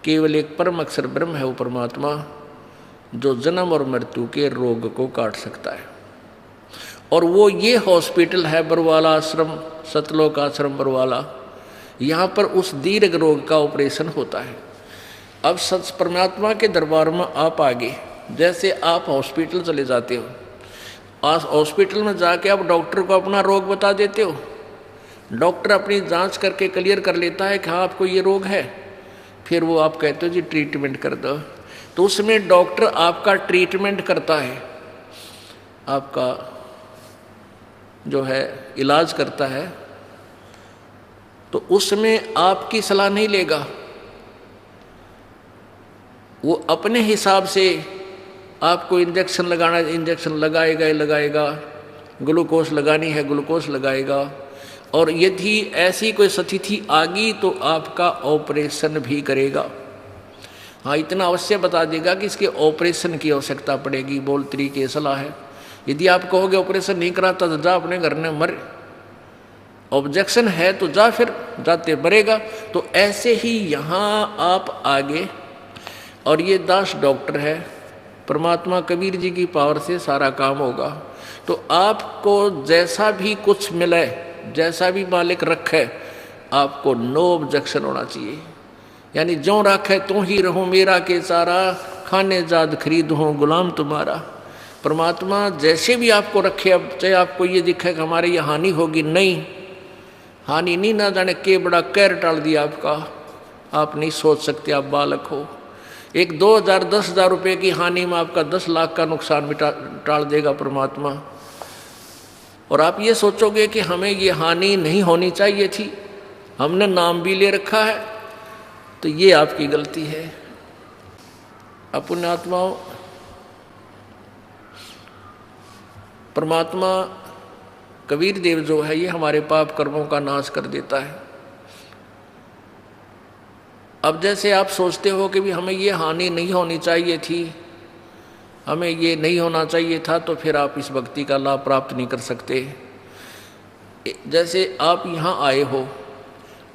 केवल एक परम अक्षर ब्रह्म है वो परमात्मा, जो जन्म और मृत्यु के रोग को काट सकता है। और वो ये हॉस्पिटल है बरवाला आश्रम, सतलोक आश्रम बरवाला। यहाँ पर उस दीर्घ रोग का ऑपरेशन होता है। अब सच परमात्मा के दरबार में आप आगे, जैसे आप हॉस्पिटल चले जाते हो, आज हॉस्पिटल में जाके आप डॉक्टर को अपना रोग बता देते हो, डॉक्टर अपनी जांच करके क्लियर कर लेता है कि हाँ आपको ये रोग है, फिर वो आप कहते हो जी ट्रीटमेंट कर दो। तो उसमें डॉक्टर आपका ट्रीटमेंट करता है, आपका जो है इलाज करता है, तो उसमें आपकी सलाह नहीं लेगा। वो अपने हिसाब से आपको इंजेक्शन लगाना है इंजेक्शन लगाएगा ही लगाएगा, ग्लूकोज लगानी है ग्लूकोज लगाएगा। और यदि ऐसी कोई स्थिति आ गई तो आपका ऑपरेशन भी करेगा। हाँ, इतना अवश्य बता देगा कि इसके ऑपरेशन की आवश्यकता पड़ेगी, बोल तरीके सलाह है। यदि आप कहोगे ऑपरेशन नहीं कराता तो जा अपने घर में मर, ऑब्जेक्शन है तो जा, फिर जाते मरेगा। तो ऐसे ही यहाँ आप आगे, और ये दास डॉक्टर है, परमात्मा कबीर जी की पावर से सारा काम होगा। तो आपको जैसा भी कुछ मिले, जैसा भी मालिक रखे, आपको नो ऑब्जेक्शन होना चाहिए। यानी जो रखे तो ही रहूं मेरा के सारा, खाने जाद खरीद हूँ गुलाम तुम्हारा। परमात्मा जैसे भी आपको रखे, अब चाहे आपको ये दिखे कि हमारे ये हानि होगी, नहीं, हानि नहीं, ना जाने के बड़ा कहर टाल दिया आपका, आप नहीं सोच सकते, आप बालक हो। एक 2000 10,000 रुपये की हानि में आपका 10 लाख का नुकसान भी टाल देगा परमात्मा। और आप ये सोचोगे कि हमें ये हानि नहीं होनी चाहिए थी, हमने नाम भी ले रखा है, तो ये आपकी गलती है। पुण्यात्माओं, परमात्मा कबीर देव जो है ये हमारे पाप कर्मों का नाश कर देता है। अब जैसे आप सोचते हो कि भी हमें ये हानि नहीं होनी चाहिए थी, हमें ये नहीं होना चाहिए था, तो फिर आप इस भक्ति का लाभ प्राप्त नहीं कर सकते। जैसे आप यहाँ आए हो,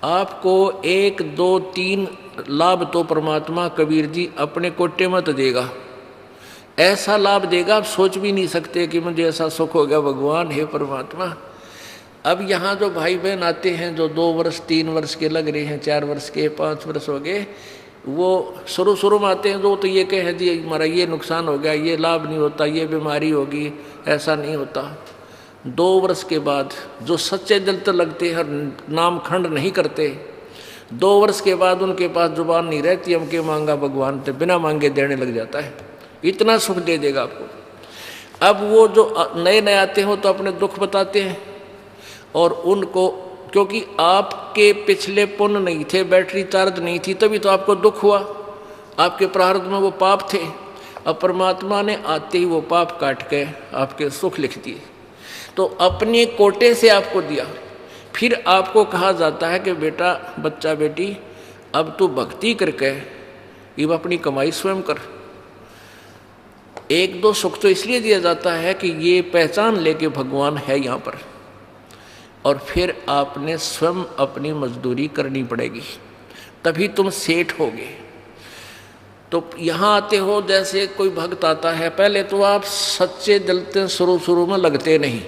आपको 1 2 3 लाभ तो परमात्मा कबीर जी अपने कोटे मत देगा, ऐसा लाभ देगा आप सोच भी नहीं सकते कि मुझे ऐसा सुख हो गया भगवान हे परमात्मा। अब यहाँ जो भाई बहन आते हैं, जो 2 वर्ष 3 वर्ष के लग रहे हैं, 4 वर्ष के 5 वर्ष हो गए, वो शुरू में आते हैं, जो तो ये कहें जी हमारा ये नुकसान हो गया, ये लाभ नहीं होता, ये बीमारी होगी, ऐसा नहीं होता। 2 वर्ष के बाद जो सच्चे दिल तो लगते हैं, नाम खंड नहीं करते, 2 वर्ष के बाद उनके पास जुबान नहीं रहती, हमके मांगा भगवान तो बिना मांगे देने लग जाता है, इतना सुख दे देगा आपको। अब वो जो नए नए आते हो तो अपने दुख बताते हैं, और उनको क्योंकि आपके पिछले पुण्य नहीं थे, बैटरी चार्ज नहीं थी, तभी तो आपको दुख हुआ, आपके प्रारब्ध में वो पाप थे। अब परमात्मा ने आते ही वो पाप काट के आपके सुख लिख दिए, तो अपने कोटे से आपको दिया। फिर आपको कहा जाता है कि बेटा, बच्चा बेटी, अब तू भक्ति करके ये अपनी कमाई स्वयं कर। एक दो सुख तो इसलिए दिया जाता है कि ये पहचान ले कि भगवान है यहाँ पर, और फिर आपने स्वयं अपनी मजदूरी करनी पड़ेगी, तभी तुम सेठ होगे। तो यहाँ आते हो, जैसे कोई भक्त आता है, पहले तो आप सच्चे दिल से शुरू में लगते नहीं।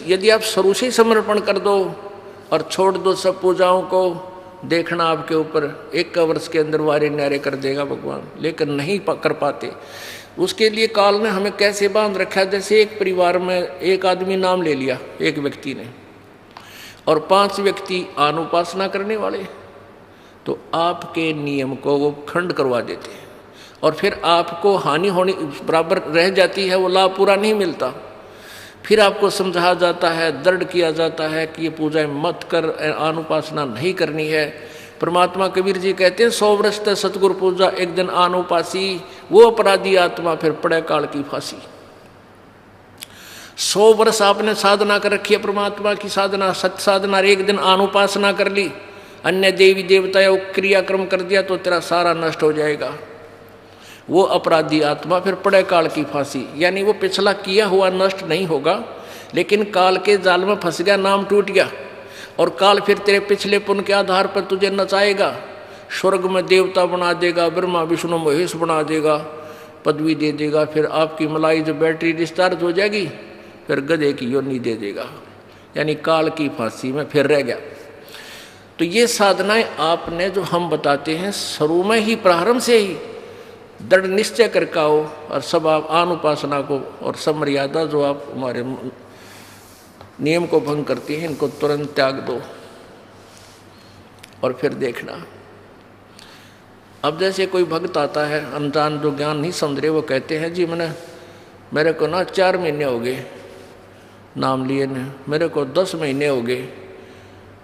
यदि आप शुरू से ही समर्पण कर दो और छोड़ दो सब पूजाओं को, देखना आपके ऊपर 1 वर्ष के अंदर वारे न्यारे कर देगा भगवान, लेकिन नहीं कर पाते। उसके लिए काल ने हमें कैसे बांध रखा है, जैसे एक परिवार में एक आदमी नाम ले लिया एक व्यक्ति ने, और 5 व्यक्ति अनुपासना करने वाले, तो आपके नियम को वो खंड करवा देते हैं, और फिर आपको हानि होने बराबर रह जाती है, वो लाभ पूरा नहीं मिलता। फिर आपको समझाया जाता है, दृढ़ किया जाता है कि ये पूजाएं मत कर, अनुपासना नहीं करनी है। परमात्मा कबीर जी कहते हैं, 100 वर्ष तक सतगुरु पूजा, एक दिन अनुपासी, वो अपराधी आत्मा फिर पड़े काल की फांसी। 100 वर्ष आपने साधना कर रखी है, परमात्मा की साधना, सत्य साधना, एक दिन अनुपासना कर ली, अन्य देवी देवता क्रियाक्रम कर दिया, तो तेरा सारा नष्ट हो जाएगा। वो अपराधी आत्मा फिर पड़े काल की फांसी, यानी वो पिछला किया हुआ नष्ट नहीं होगा, लेकिन काल के जाल में फंस गया, नाम टूट गया, और काल फिर तेरे पिछले पुण्य के आधार पर तुझे नचाएगा, स्वर्ग में देवता बना देगा, ब्रह्मा विष्णु महेश बना देगा, पदवी दे देगा, फिर आपकी मलाई जो बैटरी डिस्चार्ज हो जाएगी, फिर गधे की योनि दे देगा, यानी काल की फांसी में फिर रह गया। तो ये साधनाएं आपने जो हम बताते हैं, शुरू में ही प्रारंभ से ही दृढ़ निश्चय करके आओ, और सब आप अनुपासना को और सब मर्यादा जो आप हमारे नियम को भंग करती हैं, इनको तुरंत त्याग दो, और फिर देखना। अब जैसे कोई भक्त आता है अनजान, जो ज्ञान नहीं समझ रहे, वो कहते हैं जी मेरे को ना 4 महीने हो गए नाम लिए ने, मेरे को 10 महीने हो गए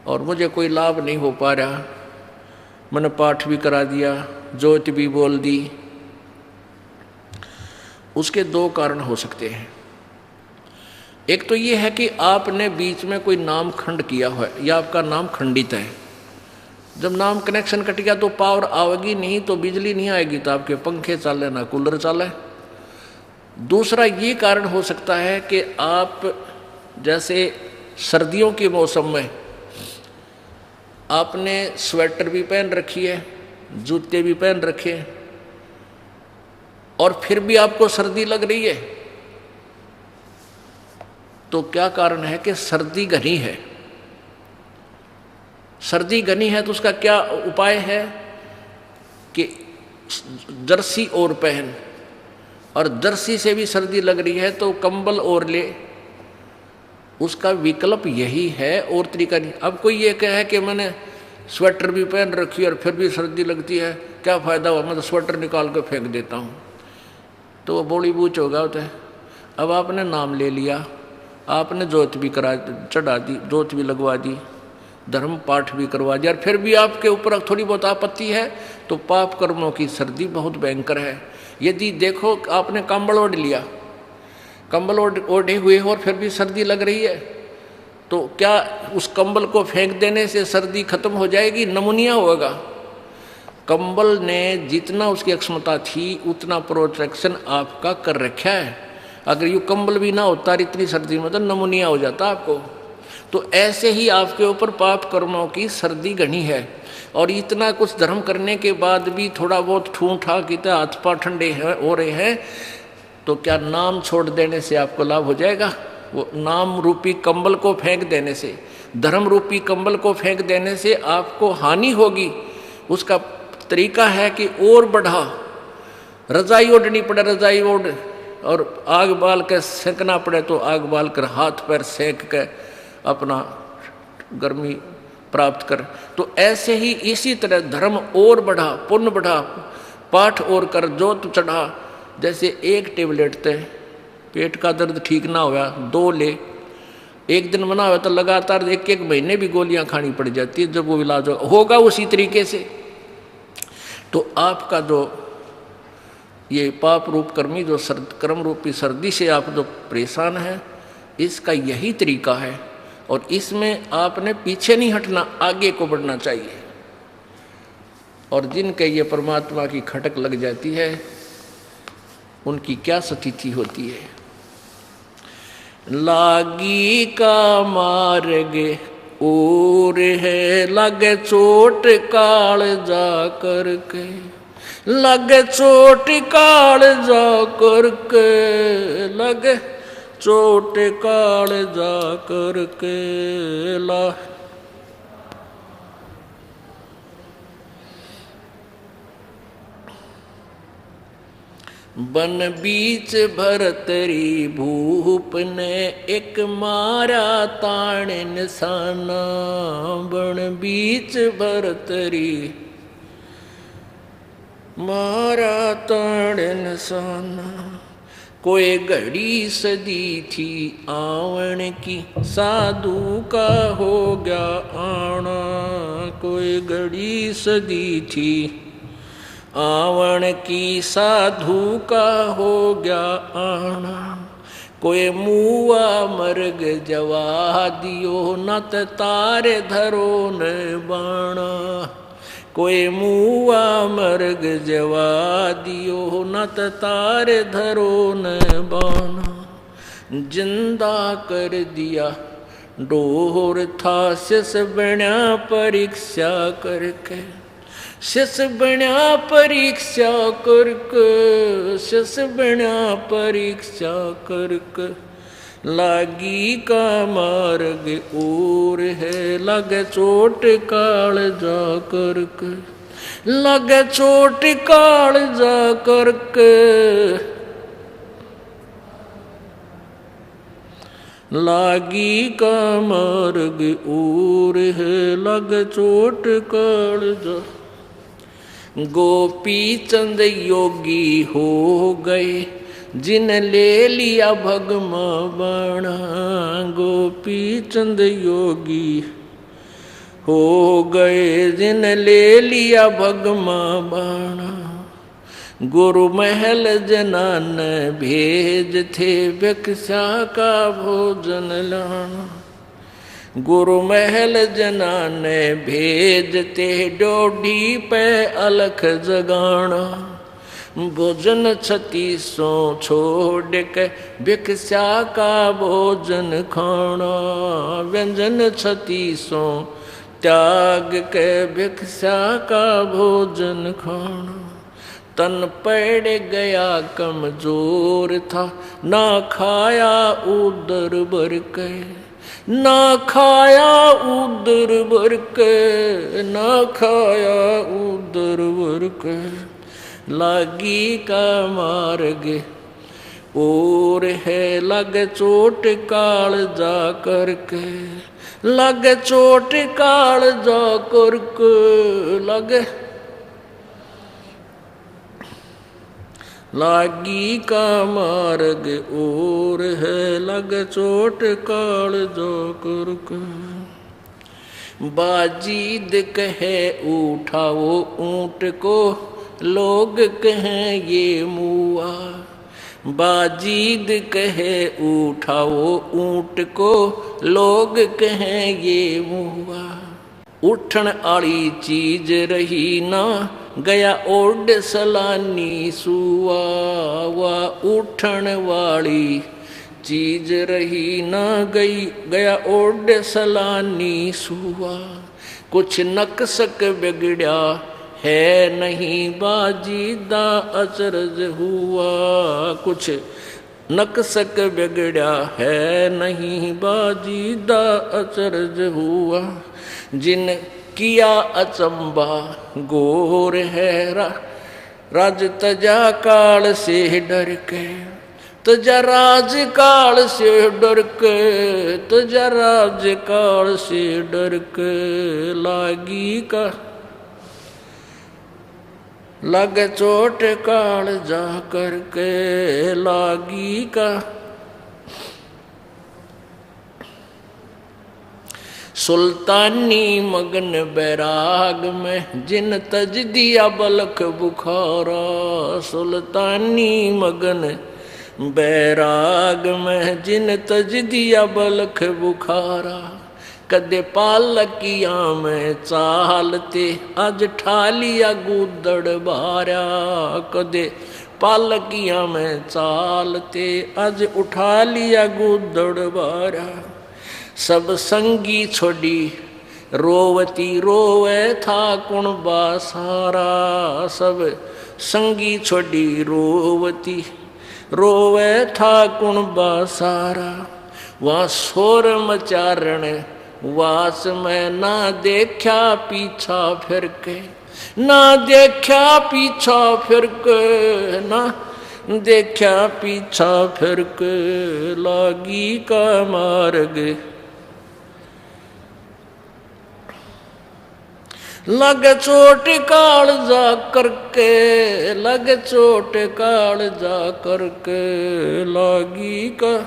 और मुझे कोई लाभ नहीं हो पा रहा, मैंने पाठ भी करा दिया, ज्योति भी बोल दी। उसके 2 कारण हो सकते हैं। एक तो ये है कि आपने बीच में कोई नाम खंड किया हुआ है, या आपका नाम खंडित है। जब नाम कनेक्शन कट गया तो पावर आएगी नहीं, तो बिजली नहीं आएगी, तो आपके पंखे चले ना कूलर चले। दूसरा ये कारण हो सकता है कि आप जैसे सर्दियों के मौसम में आपने स्वेटर भी पहन रखी है, जूते भी पहन रखे, और फिर भी आपको सर्दी लग रही है, तो क्या कारण है कि सर्दी घनी है। सर्दी घनी है तो उसका क्या उपाय है कि जर्सी और पहन, और जर्सी से भी सर्दी लग रही है तो कंबल और ले। उसका विकल्प यही है, और तरीका नहीं। अब कोई ये कहे कि मैंने स्वेटर भी पहन रखी और फिर भी सर्दी लगती है, क्या फ़ायदा हुआ, मैं तो स्वेटर निकाल कर फेंक देता हूँ, तो वो बोली बूझ होगा होता है। अब आपने नाम ले लिया, आपने जोत भी चढ़ा दी, जोत भी लगवा दी, धर्म पाठ भी करवा दिया, और फिर भी आपके ऊपर थोड़ी बहुत आपत्ति है, तो पाप कर्मों की सर्दी बहुत भयंकर है। यदि देखो आपने कंबल ओढ़ लिया, कंबल ओढ़े हुए और फिर भी सर्दी लग रही है, तो क्या उस कंबल को फेंक देने से सर्दी खत्म हो जाएगी? नमूनिया होगा। कंबल ने जितना उसकी क्षमता थी उतना प्रोटेक्शन आपका कर रखा है। अगर ये कंबल भी ना होता इतनी सर्दी में तो नमूनिया हो जाता आपको। तो ऐसे ही आपके ऊपर पाप कर्मों की सर्दी घनी है, और इतना कुछ धर्म करने के बाद भी थोड़ा बहुत ठूठा कितने हाथ पाँव ठंडे हो रहे हैं, तो क्या नाम छोड़ देने से आपको लाभ हो जाएगा? वो नाम रूपी कंबल को फेंक देने से, धर्म रूपी कंबल को फेंक देने से आपको हानि होगी। उसका तरीका है कि और बढ़ा, रजाई ओढ़नी पड़े, रजाई ओढ़, और आग बाल कर सेंकना पड़े तो आग बाल कर, हाथ पैर सेंक के अपना गर्मी प्राप्त कर। तो ऐसे ही इसी तरह धर्म और बढ़ा, पुण्य बढ़ा, पाठ और कर, जोत चढ़ा, जैसे एक टेबलेट थे पेट का दर्द ठीक ना हुआ 2 ले, एक दिन बना हुआ तो लगातार 1-1 महीने भी गोलियां खानी पड़ जाती है जब वो इलाज होगा उसी तरीके से। तो आपका जो ये पाप रूप कर्मी जो कर्म रूपी सर्दी से आप जो परेशान हैं, इसका यही तरीका है और इसमें आपने पीछे नहीं हटना, आगे को बढ़ना चाहिए। और जिनके ये परमात्मा की खटक लग जाती है उनकी क्या स्थिति होती है। लागी का मार्ग और है लगे चोट काल जा करके, लगे चोट काल जा करके, लगे चोट काल जा करके ला। बन बीच भरतरी भूप ने एक मारा ताण निशाना, बन बीच भरतरी मारा ताण निशाना। कोई घड़ी सदी थी आवन की साधु का हो गया आना, कोई घड़ी सदी थी आवन की साधु का हो गया आना। कोई मुआ मर्ग जवा दियो नत तारे धरो न बाणा, कोई मुआ मर्ग जवा दियो नत तारे धरो न बाणा। जिंदा कर दिया डोर था शिष बना परीक्षा करके, शिष बना परीक्षा करके, शिष बना परीक्षा करके। लागी का मार्ग और है लगे चोट काल जा करके, लगे चोट काल जा करके। लागी का मार्ग और है लगे चोट काल जा। गोपी चंद योगी हो गए जिन ले लिया भगमा बाणा, गोपी चंद योगी हो गए जिन ले लिया भगमा बाणा। गुरु महल जनान भेज थे भिक्षा का भोजन लाना, गुरु महल जनाने भेजते डोडी पे अलख जगाना। भोजन 36 छोड़ के भिक्षा का भोजन खाना, व्यंजन 36 त्याग के भिक्षा का भोजन खाना। तन पड़ गया कमजोर था ना खाया उदर भर के, ना खाया उदर भर के, ना खाया उदर भर के। लागी का मार्ग और है लग चोट काल जा करके, लग चोट काल जा करके। लग लागी का मार्ग और है लग चोट काल जो करके। बाजीद कहे उठाओ ऊंट को लोग कहें ये मुआ, बाजीद कहे उठाओ ऊंट को लोग कहें ये मुआ। उठन आली चीज रही ना गया ओड सलानी सुआ, वा उठन वाली चीज रही ना गया ओड सलानी सुआ। कुछ नक्सक बिगड़ा है नहीं बाजीदा अचरज हुआ, कुछ नक्सक बिगड़ा है नहीं बाजीदा अचरज हुआ। जिन किया अचंबा गोर है राज तजा काल से डर के, तजा राज काल से डर के, तजा राज काल से डर के। लागी का लग चोट काल जा करके लागी का। सुल्तानी मगन बैराग में जिन तज दिया बलख बुखारा। सुल्तानी मगन बैराग में जिन तज दिया बलख बुखारा। कदे पालकिया में चालते अज ठालिया गुदड़ बारा। कदे पालकिया में चालते अज उठा लिया गुदड़ बारा। सब संगी छोड़ी रोवती रोवे था कुण बासारा। सब संगी छोड़ी रोवती रोवे था कुण बासारा। वहाँ शोर मचारण वास में ना देखा पीछा फिर के। ना देखा पीछा फिर के। ना देखा पीछा फिर के लागी का मार्ग। लग चोट काल जा करके। लग चोट काल जा करके लागी का।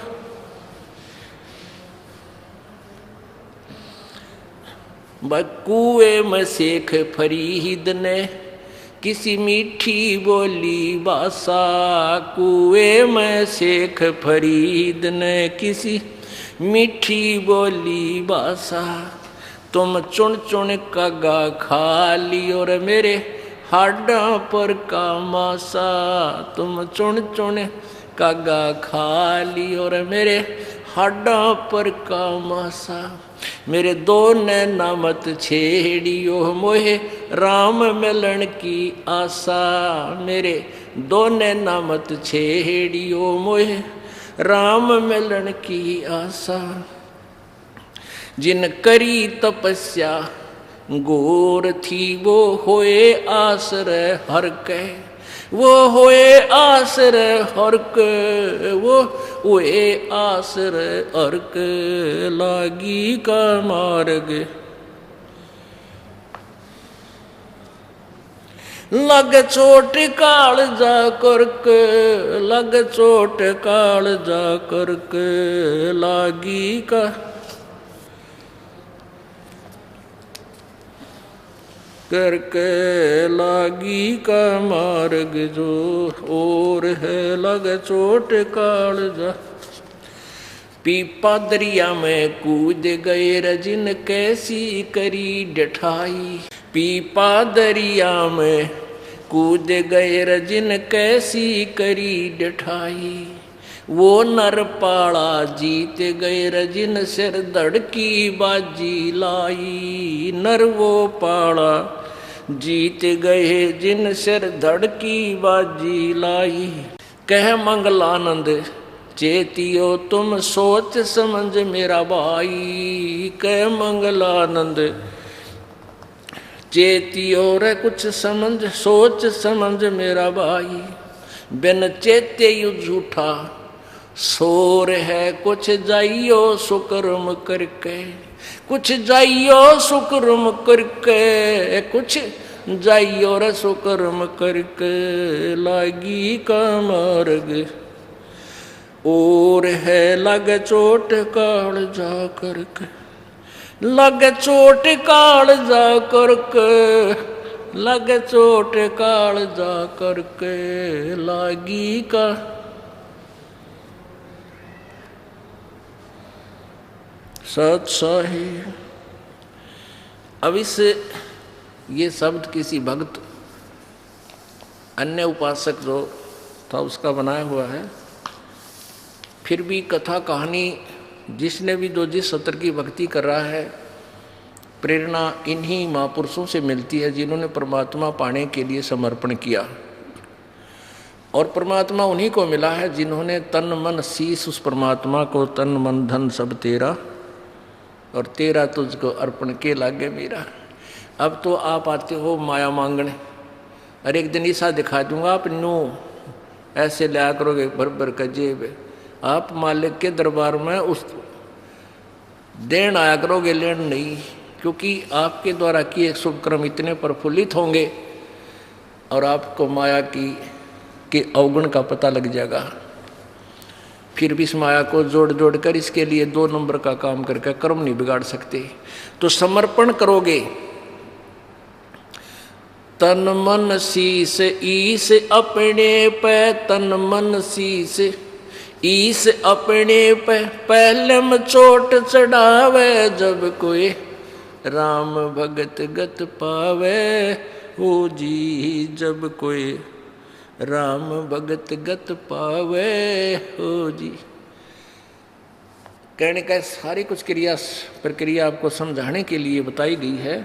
कुएं में शेख फरीद ने किसी मीठी बोली बासा। कुएं में शेख फरीद ने किसी मीठी बोली बासा। तुम चुन चुन कागा खा लियो रे मेरे हाडा पर का मासा। तुम चुन चुन कागा खा लियो रे मेरे हाडा पर का मासा। मेरे दो नैना मत छेड़ियो मोहे राम मिलन की आशा। मेरे दो नैना मत छेड़ियो मोहे राम मिलन की आशा। जिन करी तपस्या गोर थी वो होए आश्रय हर के। वो होए आश्रय हर के। वो होए आश्रय हर के लागी का मार्ग। लग चोट काल जा करके। लग चोट काल जा करके लागी का। करके लागी का मार्ग जो और है। लग चोट काल जा। पीपा दरिया में कूद गए रजिन कैसी करी डठाई। पीपा दरिया में कूद गए रजिन कैसी करी डठाई। वो नर पाड़ा जीत गए रजिन सिर धड़की बाजी लाई। नर वो पाड़ा जीत गए जिन सिर धड़की बाजी लाई। कह मंगलानंद चेतियो तुम सोच समझ मेरा भाई। कह मंगलानंद चेतियो रे कुछ समझ सोच समझ मेरा भाई। बिन चेते यु झूठा शोर है कुछ जाइयो सुकर्म करके। कुछ जाइयो सुकर्म करके। कुछ जाइयो रे सुकर्म करके लागी का मार्ग। और है लग चोट काल जा करके। लग चोट काल जा करके। लग चोट काल जा करके लागी का। सत्साही। अब इस ये शब्द किसी भक्त अन्य उपासक जो था उसका बनाया हुआ है। फिर भी कथा कहानी जिसने भी जो जिस सत्र की भक्ति कर रहा है प्रेरणा इन्हीं महापुरुषों से मिलती है जिन्होंने परमात्मा पाने के लिए समर्पण किया। और परमात्मा उन्हीं को मिला है जिन्होंने तन मन शीश उस परमात्मा को तन मन धन सब तेरा और तेरा तुझको अर्पण के लागे मेरा। अब तो आप आते हो माया मांगने और एक दिन ऐसा दिखा दूंगा आप नो ऐसे लिया करोगे भर भर का जेब। आप मालिक के दरबार में उस देन आया करोगे लेन नहीं, क्योंकि आपके द्वारा किए शुभ कर्म इतने प्रफुल्लित होंगे और आपको माया की के अवगुण का पता लग जाएगा। फिर भी इस माया को जोड़ जोड़ कर इसके लिए 2 नंबर का काम करके कर्म नहीं बिगाड़ सकते। तो समर्पण करोगे, तन मन शीस ईस अपने पे, तन मन शीस ईस अपने पे, पहले में चोट चढ़ावे, जब कोई राम भगत गत पावे, हो जी जब कोई राम भगत गत पावे, हो जी। कहने का सारी कुछ प्रक्रिया आपको समझाने के लिए बताई गई है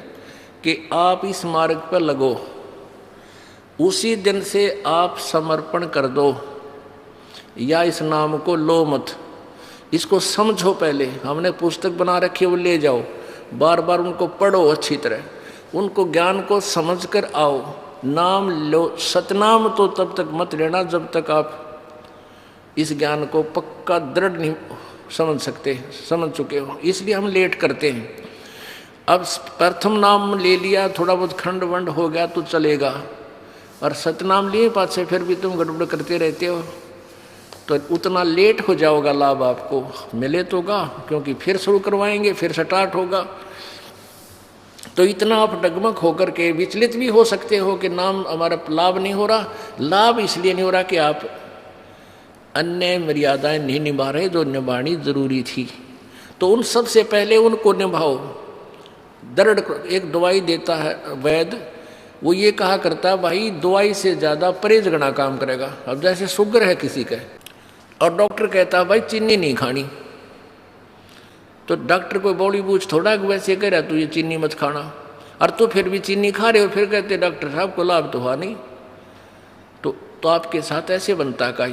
कि आप इस मार्ग पर लगो, उसी दिन से आप समर्पण कर दो, या इस नाम को लो मत, इसको समझो। पहले हमने पुस्तक बना रखी है, वो ले जाओ, बार बार उनको पढ़ो अच्छी तरह, उनको ज्ञान को समझ कर आओ, नाम लो। सतनाम तो तब तक मत लेना जब तक आप इस ज्ञान को पक्का दृढ़ नहीं समझ चुके हो, इसलिए हम लेट करते हैं। अब प्रथम नाम ले लिया, थोड़ा बहुत खंड वंड हो गया तो चलेगा, और सतनाम लिए पाछे फिर भी तुम गड़बड़ करते रहते हो, तो उतना लेट हो जाओगा। लाभ आपको मिले तोगा, क्योंकि फिर शुरू करवाएंगे, फिर स्टार्ट होगा। तो इतना आप डगमग होकर के विचलित भी हो सकते हो कि नाम हमारा लाभ नहीं हो रहा। लाभ इसलिए नहीं हो रहा कि आप अन्य मर्यादाएं नहीं निभा रहे जो निभानी जरूरी थी। तो उन सब से पहले उनको निभाओ। दृढ़ एक दवाई देता है वैद्य, वो ये कहा करता भाई दवाई से ज़्यादा परहेज गणा काम करेगा। अब जैसे शुगर है किसी का, और डॉक्टर कहता है भाई चीनी नहीं खानी, तो डॉक्टर कोई बॉडी बूझ थोड़ा वैसे कह रहा तू ये चीनी मत खाना, और तो फिर भी चीनी खा रहे हो, फिर कहते डॉक्टर साहब को लाभ तो हुआ नहीं। तो आपके साथ ऐसे बनता है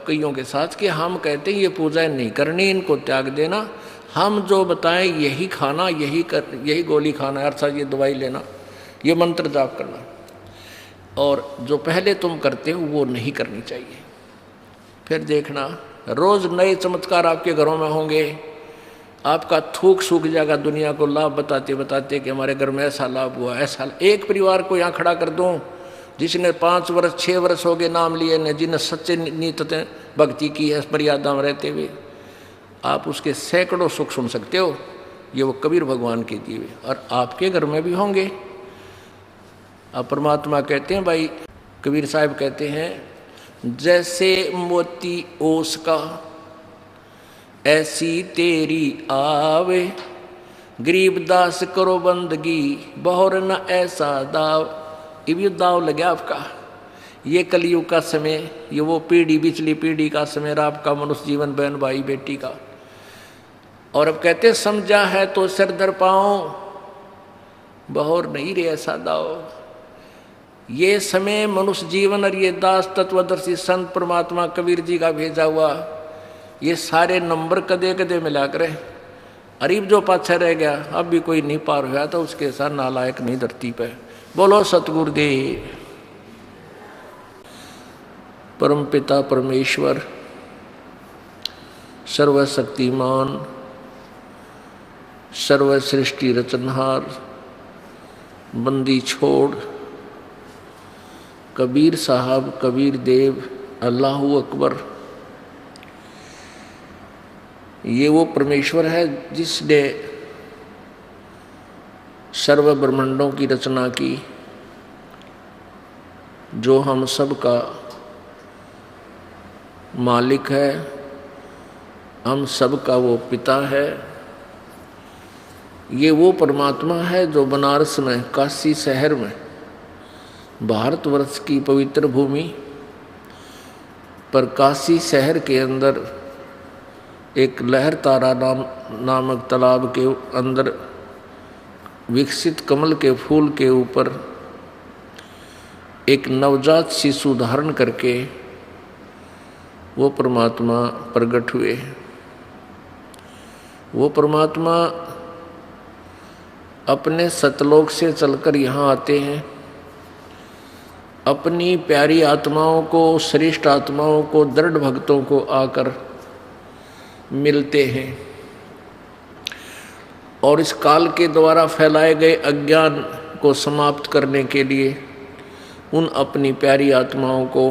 कईयों के साथ कि हम कहते हैं ये पूजाएं नहीं करनी, इनको त्याग देना, हम जो बताएं यही खाना, यही गोली खाना, अर्थात ये दवाई लेना, ये मंत्र जाप करना, और जो पहले तुम करते हो वो नहीं करनी चाहिए। फिर देखना रोज नए चमत्कार आपके घरों में होंगे, आपका थूक सूख जाएगा दुनिया को लाभ बताते बताते कि हमारे घर में ऐसा लाभ हुआ, ऐसा। एक परिवार को यहाँ खड़ा कर दूं जिसने 5 वर्ष 6 वर्ष हो गए नाम लिए ने, जिन्हें सच्चे नीत भक्ति की है मर्यादा में रहते हुए, आप उसके सैकड़ों सुख सुन सकते हो। ये वो कबीर भगवान के दिए हुए, और आपके घर में भी होंगे। अब परमात्मा कहते हैं भाई, कबीर साहब कहते हैं, जैसे मोती ओस का ऐसी तेरी आवे, गरीब दास करो बंदगी बहुर न ऐसा दाव। ये दाव लगे आपका, ये कलयुग का समय, ये वो पीढ़ी पिछली पीढ़ी का समय रहा आपका मनुष्य जीवन, बहन भाई बेटी का। और अब कहते समझा है तो सिर दर पाओ, बहुर नहीं रे ऐसा दाव। ये समय मनुष्य जीवन और ये दास तत्वदर्शी संत परमात्मा कबीर जी का भेजा हुआ, ये सारे नंबर कदे कदे मिला करे। अरीब जो पाछा रह गया, अब भी कोई नहीं पार हुआ, तो उसके साथ नालायक नहीं धरती पे। बोलो सतगुरुदेव। परमपिता परमेश्वर सर्वशक्तिमान सर्व सृष्टि रचनहार, बंदी छोड़ कबीर साहब, कबीर देव, अल्लाहू अकबर, ये वो परमेश्वर है जिसने सर्व ब्रह्मांडों की रचना की, जो हम सब का मालिक है, हम सब का वो पिता है। ये वो परमात्मा है जो बनारस में, काशी शहर में, भारतवर्ष की पवित्र भूमि पर काशी शहर के अंदर एक लहर तारा नामक तालाब के अंदर विकसित कमल के फूल के ऊपर एक नवजात शिशु धारण करके वो परमात्मा प्रकट हुए। वो परमात्मा अपने सतलोक से चलकर यहाँ आते हैं, अपनी प्यारी आत्माओं को, श्रेष्ठ आत्माओं को, दृढ़ भक्तों को आकर मिलते हैं, और इस काल के द्वारा फैलाए गए अज्ञान को समाप्त करने के लिए उन अपनी प्यारी आत्माओं को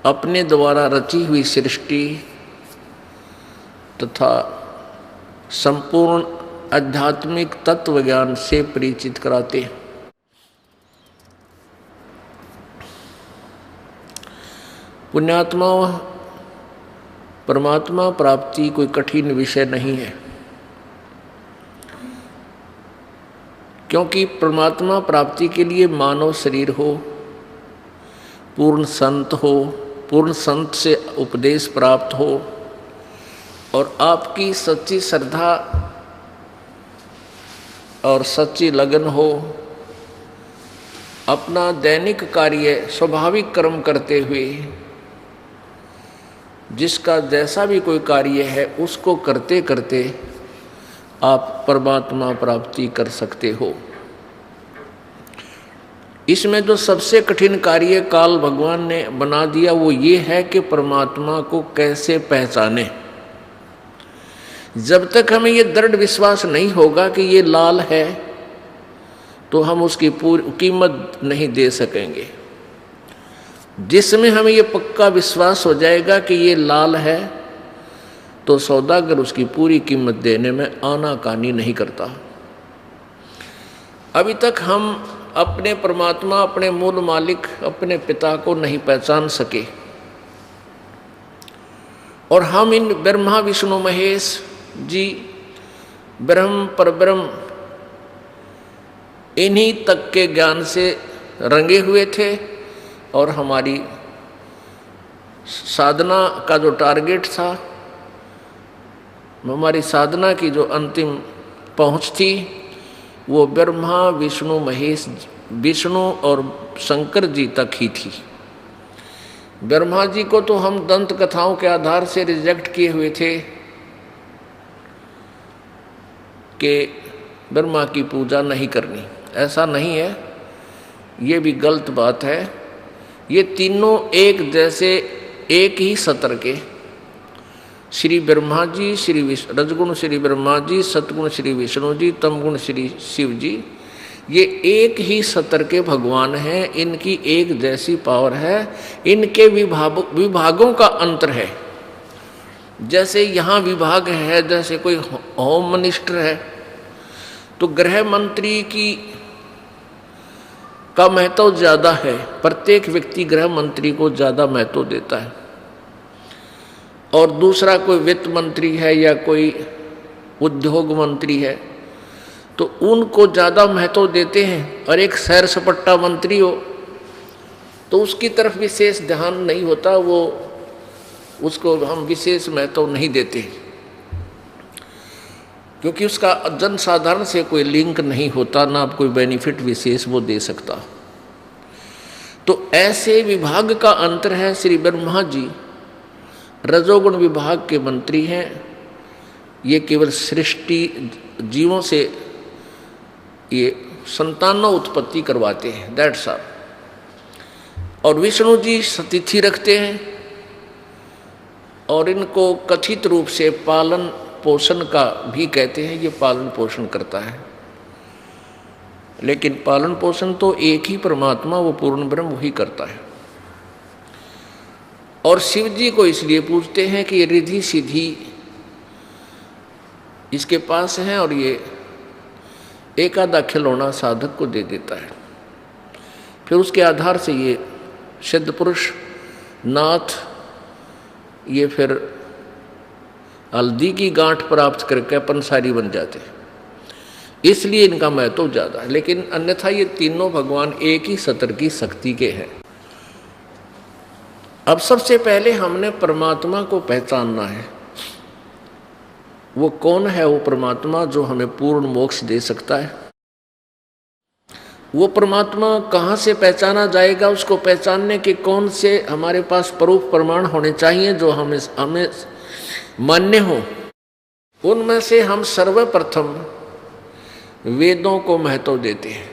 अपने द्वारा रची हुई सृष्टि तथा संपूर्ण आध्यात्मिक तत्व ज्ञान से परिचित कराते हैं। पुण्यात्मा, परमात्मा प्राप्ति कोई कठिन विषय नहीं है, क्योंकि परमात्मा प्राप्ति के लिए मानव शरीर हो, पूर्ण संत हो, पूर्ण संत से उपदेश प्राप्त हो और आपकी सच्ची श्रद्धा और सच्ची लगन हो, अपना दैनिक कार्य स्वाभाविक कर्म करते हुए जिसका जैसा भी कोई कार्य है उसको करते करते आप परमात्मा प्राप्ति कर सकते हो। इसमें जो सबसे कठिन कार्य काल भगवान ने बना दिया वो ये है कि परमात्मा को कैसे पहचाने। जब तक हमें ये दृढ़ विश्वास नहीं होगा कि ये लाल है तो हम उसकी पूरी कीमत नहीं दे सकेंगे। जिसमें हमें ये पक्का विश्वास हो जाएगा कि ये लाल है तो सौदागर उसकी पूरी कीमत देने में आनाकानी नहीं करता। अभी तक हम अपने परमात्मा, अपने मूल मालिक, अपने पिता को नहीं पहचान सके और हम इन ब्रह्मा विष्णु महेश जी, ब्रह्म परब्रह्म, इन्हीं तक के ज्ञान से रंगे हुए थे और हमारी साधना का जो टारगेट था, हमारी साधना की जो अंतिम पहुंच थी वो ब्रह्मा विष्णु महेश, विष्णु और शंकर जी तक ही थी। ब्रह्मा जी को तो हम दंत कथाओं के आधार से रिजेक्ट किए हुए थे कि ब्रह्मा की पूजा नहीं करनी। ऐसा नहीं है, ये भी गलत बात है। ये तीनों एक जैसे, एक ही सत्र के श्री ब्रह्मा जी, श्री रजगुण श्री ब्रह्मा जी, सतगुण श्री विष्णु जी, तमगुण श्री शिव जी, ये एक ही सत्र के भगवान हैं। इनकी एक जैसी पावर है, इनके विभागों का अंतर है। जैसे यहाँ विभाग है, जैसे कोई होम मिनिस्टर है तो गृह मंत्री का महत्व ज़्यादा है। प्रत्येक व्यक्ति गृह मंत्री को ज़्यादा महत्व देता है और दूसरा कोई वित्त मंत्री है या कोई उद्योग मंत्री है तो उनको ज़्यादा महत्व देते हैं। और एक सैर सपाटा मंत्री हो तो उसकी तरफ विशेष ध्यान नहीं होता, वो उसको हम विशेष महत्व नहीं देते क्योंकि उसका जनसाधारण से कोई लिंक नहीं होता, ना कोई बेनिफिट विशेष वो दे सकता। तो ऐसे विभाग का अंतर है। श्री ब्रह्मा जी रजोगुण विभाग के मंत्री हैं, ये केवल सृष्टि जीवों से ये संतानों उत्पत्ति करवाते हैं, दैट्स ऑल। और विष्णु जी सतिथि रखते हैं और इनको कथित रूप से पालन पोषण का भी कहते हैं। ये पालन पोषण करता है, लेकिन पालन पोषण तो एक ही परमात्मा, वो पूर्ण ब्रह्म, वही करता है। और शिव जी को इसलिए पूजते हैं कि ये रिद्धि सिद्धि इसके पास है और ये एक आधा खिलौना साधक को दे देता है। फिर उसके आधार से ये सिद्ध पुरुष, नाथ, ये फिर हल्दी की गांठ प्राप्त करके पंसारी बन जाते हैं। इसलिए इनका महत्व ज़्यादा है। लेकिन अन्यथा ये तीनों भगवान एक ही सत्र की शक्ति के हैं। अब सबसे पहले हमने परमात्मा को पहचानना है। वो कौन है? वो परमात्मा जो हमें पूर्ण मोक्ष दे सकता है। वो परमात्मा कहाँ से पहचाना जाएगा? उसको पहचानने के कौन से हमारे पास प्रूफ प्रमाण होने चाहिए जो हमें मान्य हो? उनमें से हम सर्वप्रथम वेदों को महत्व देते हैं।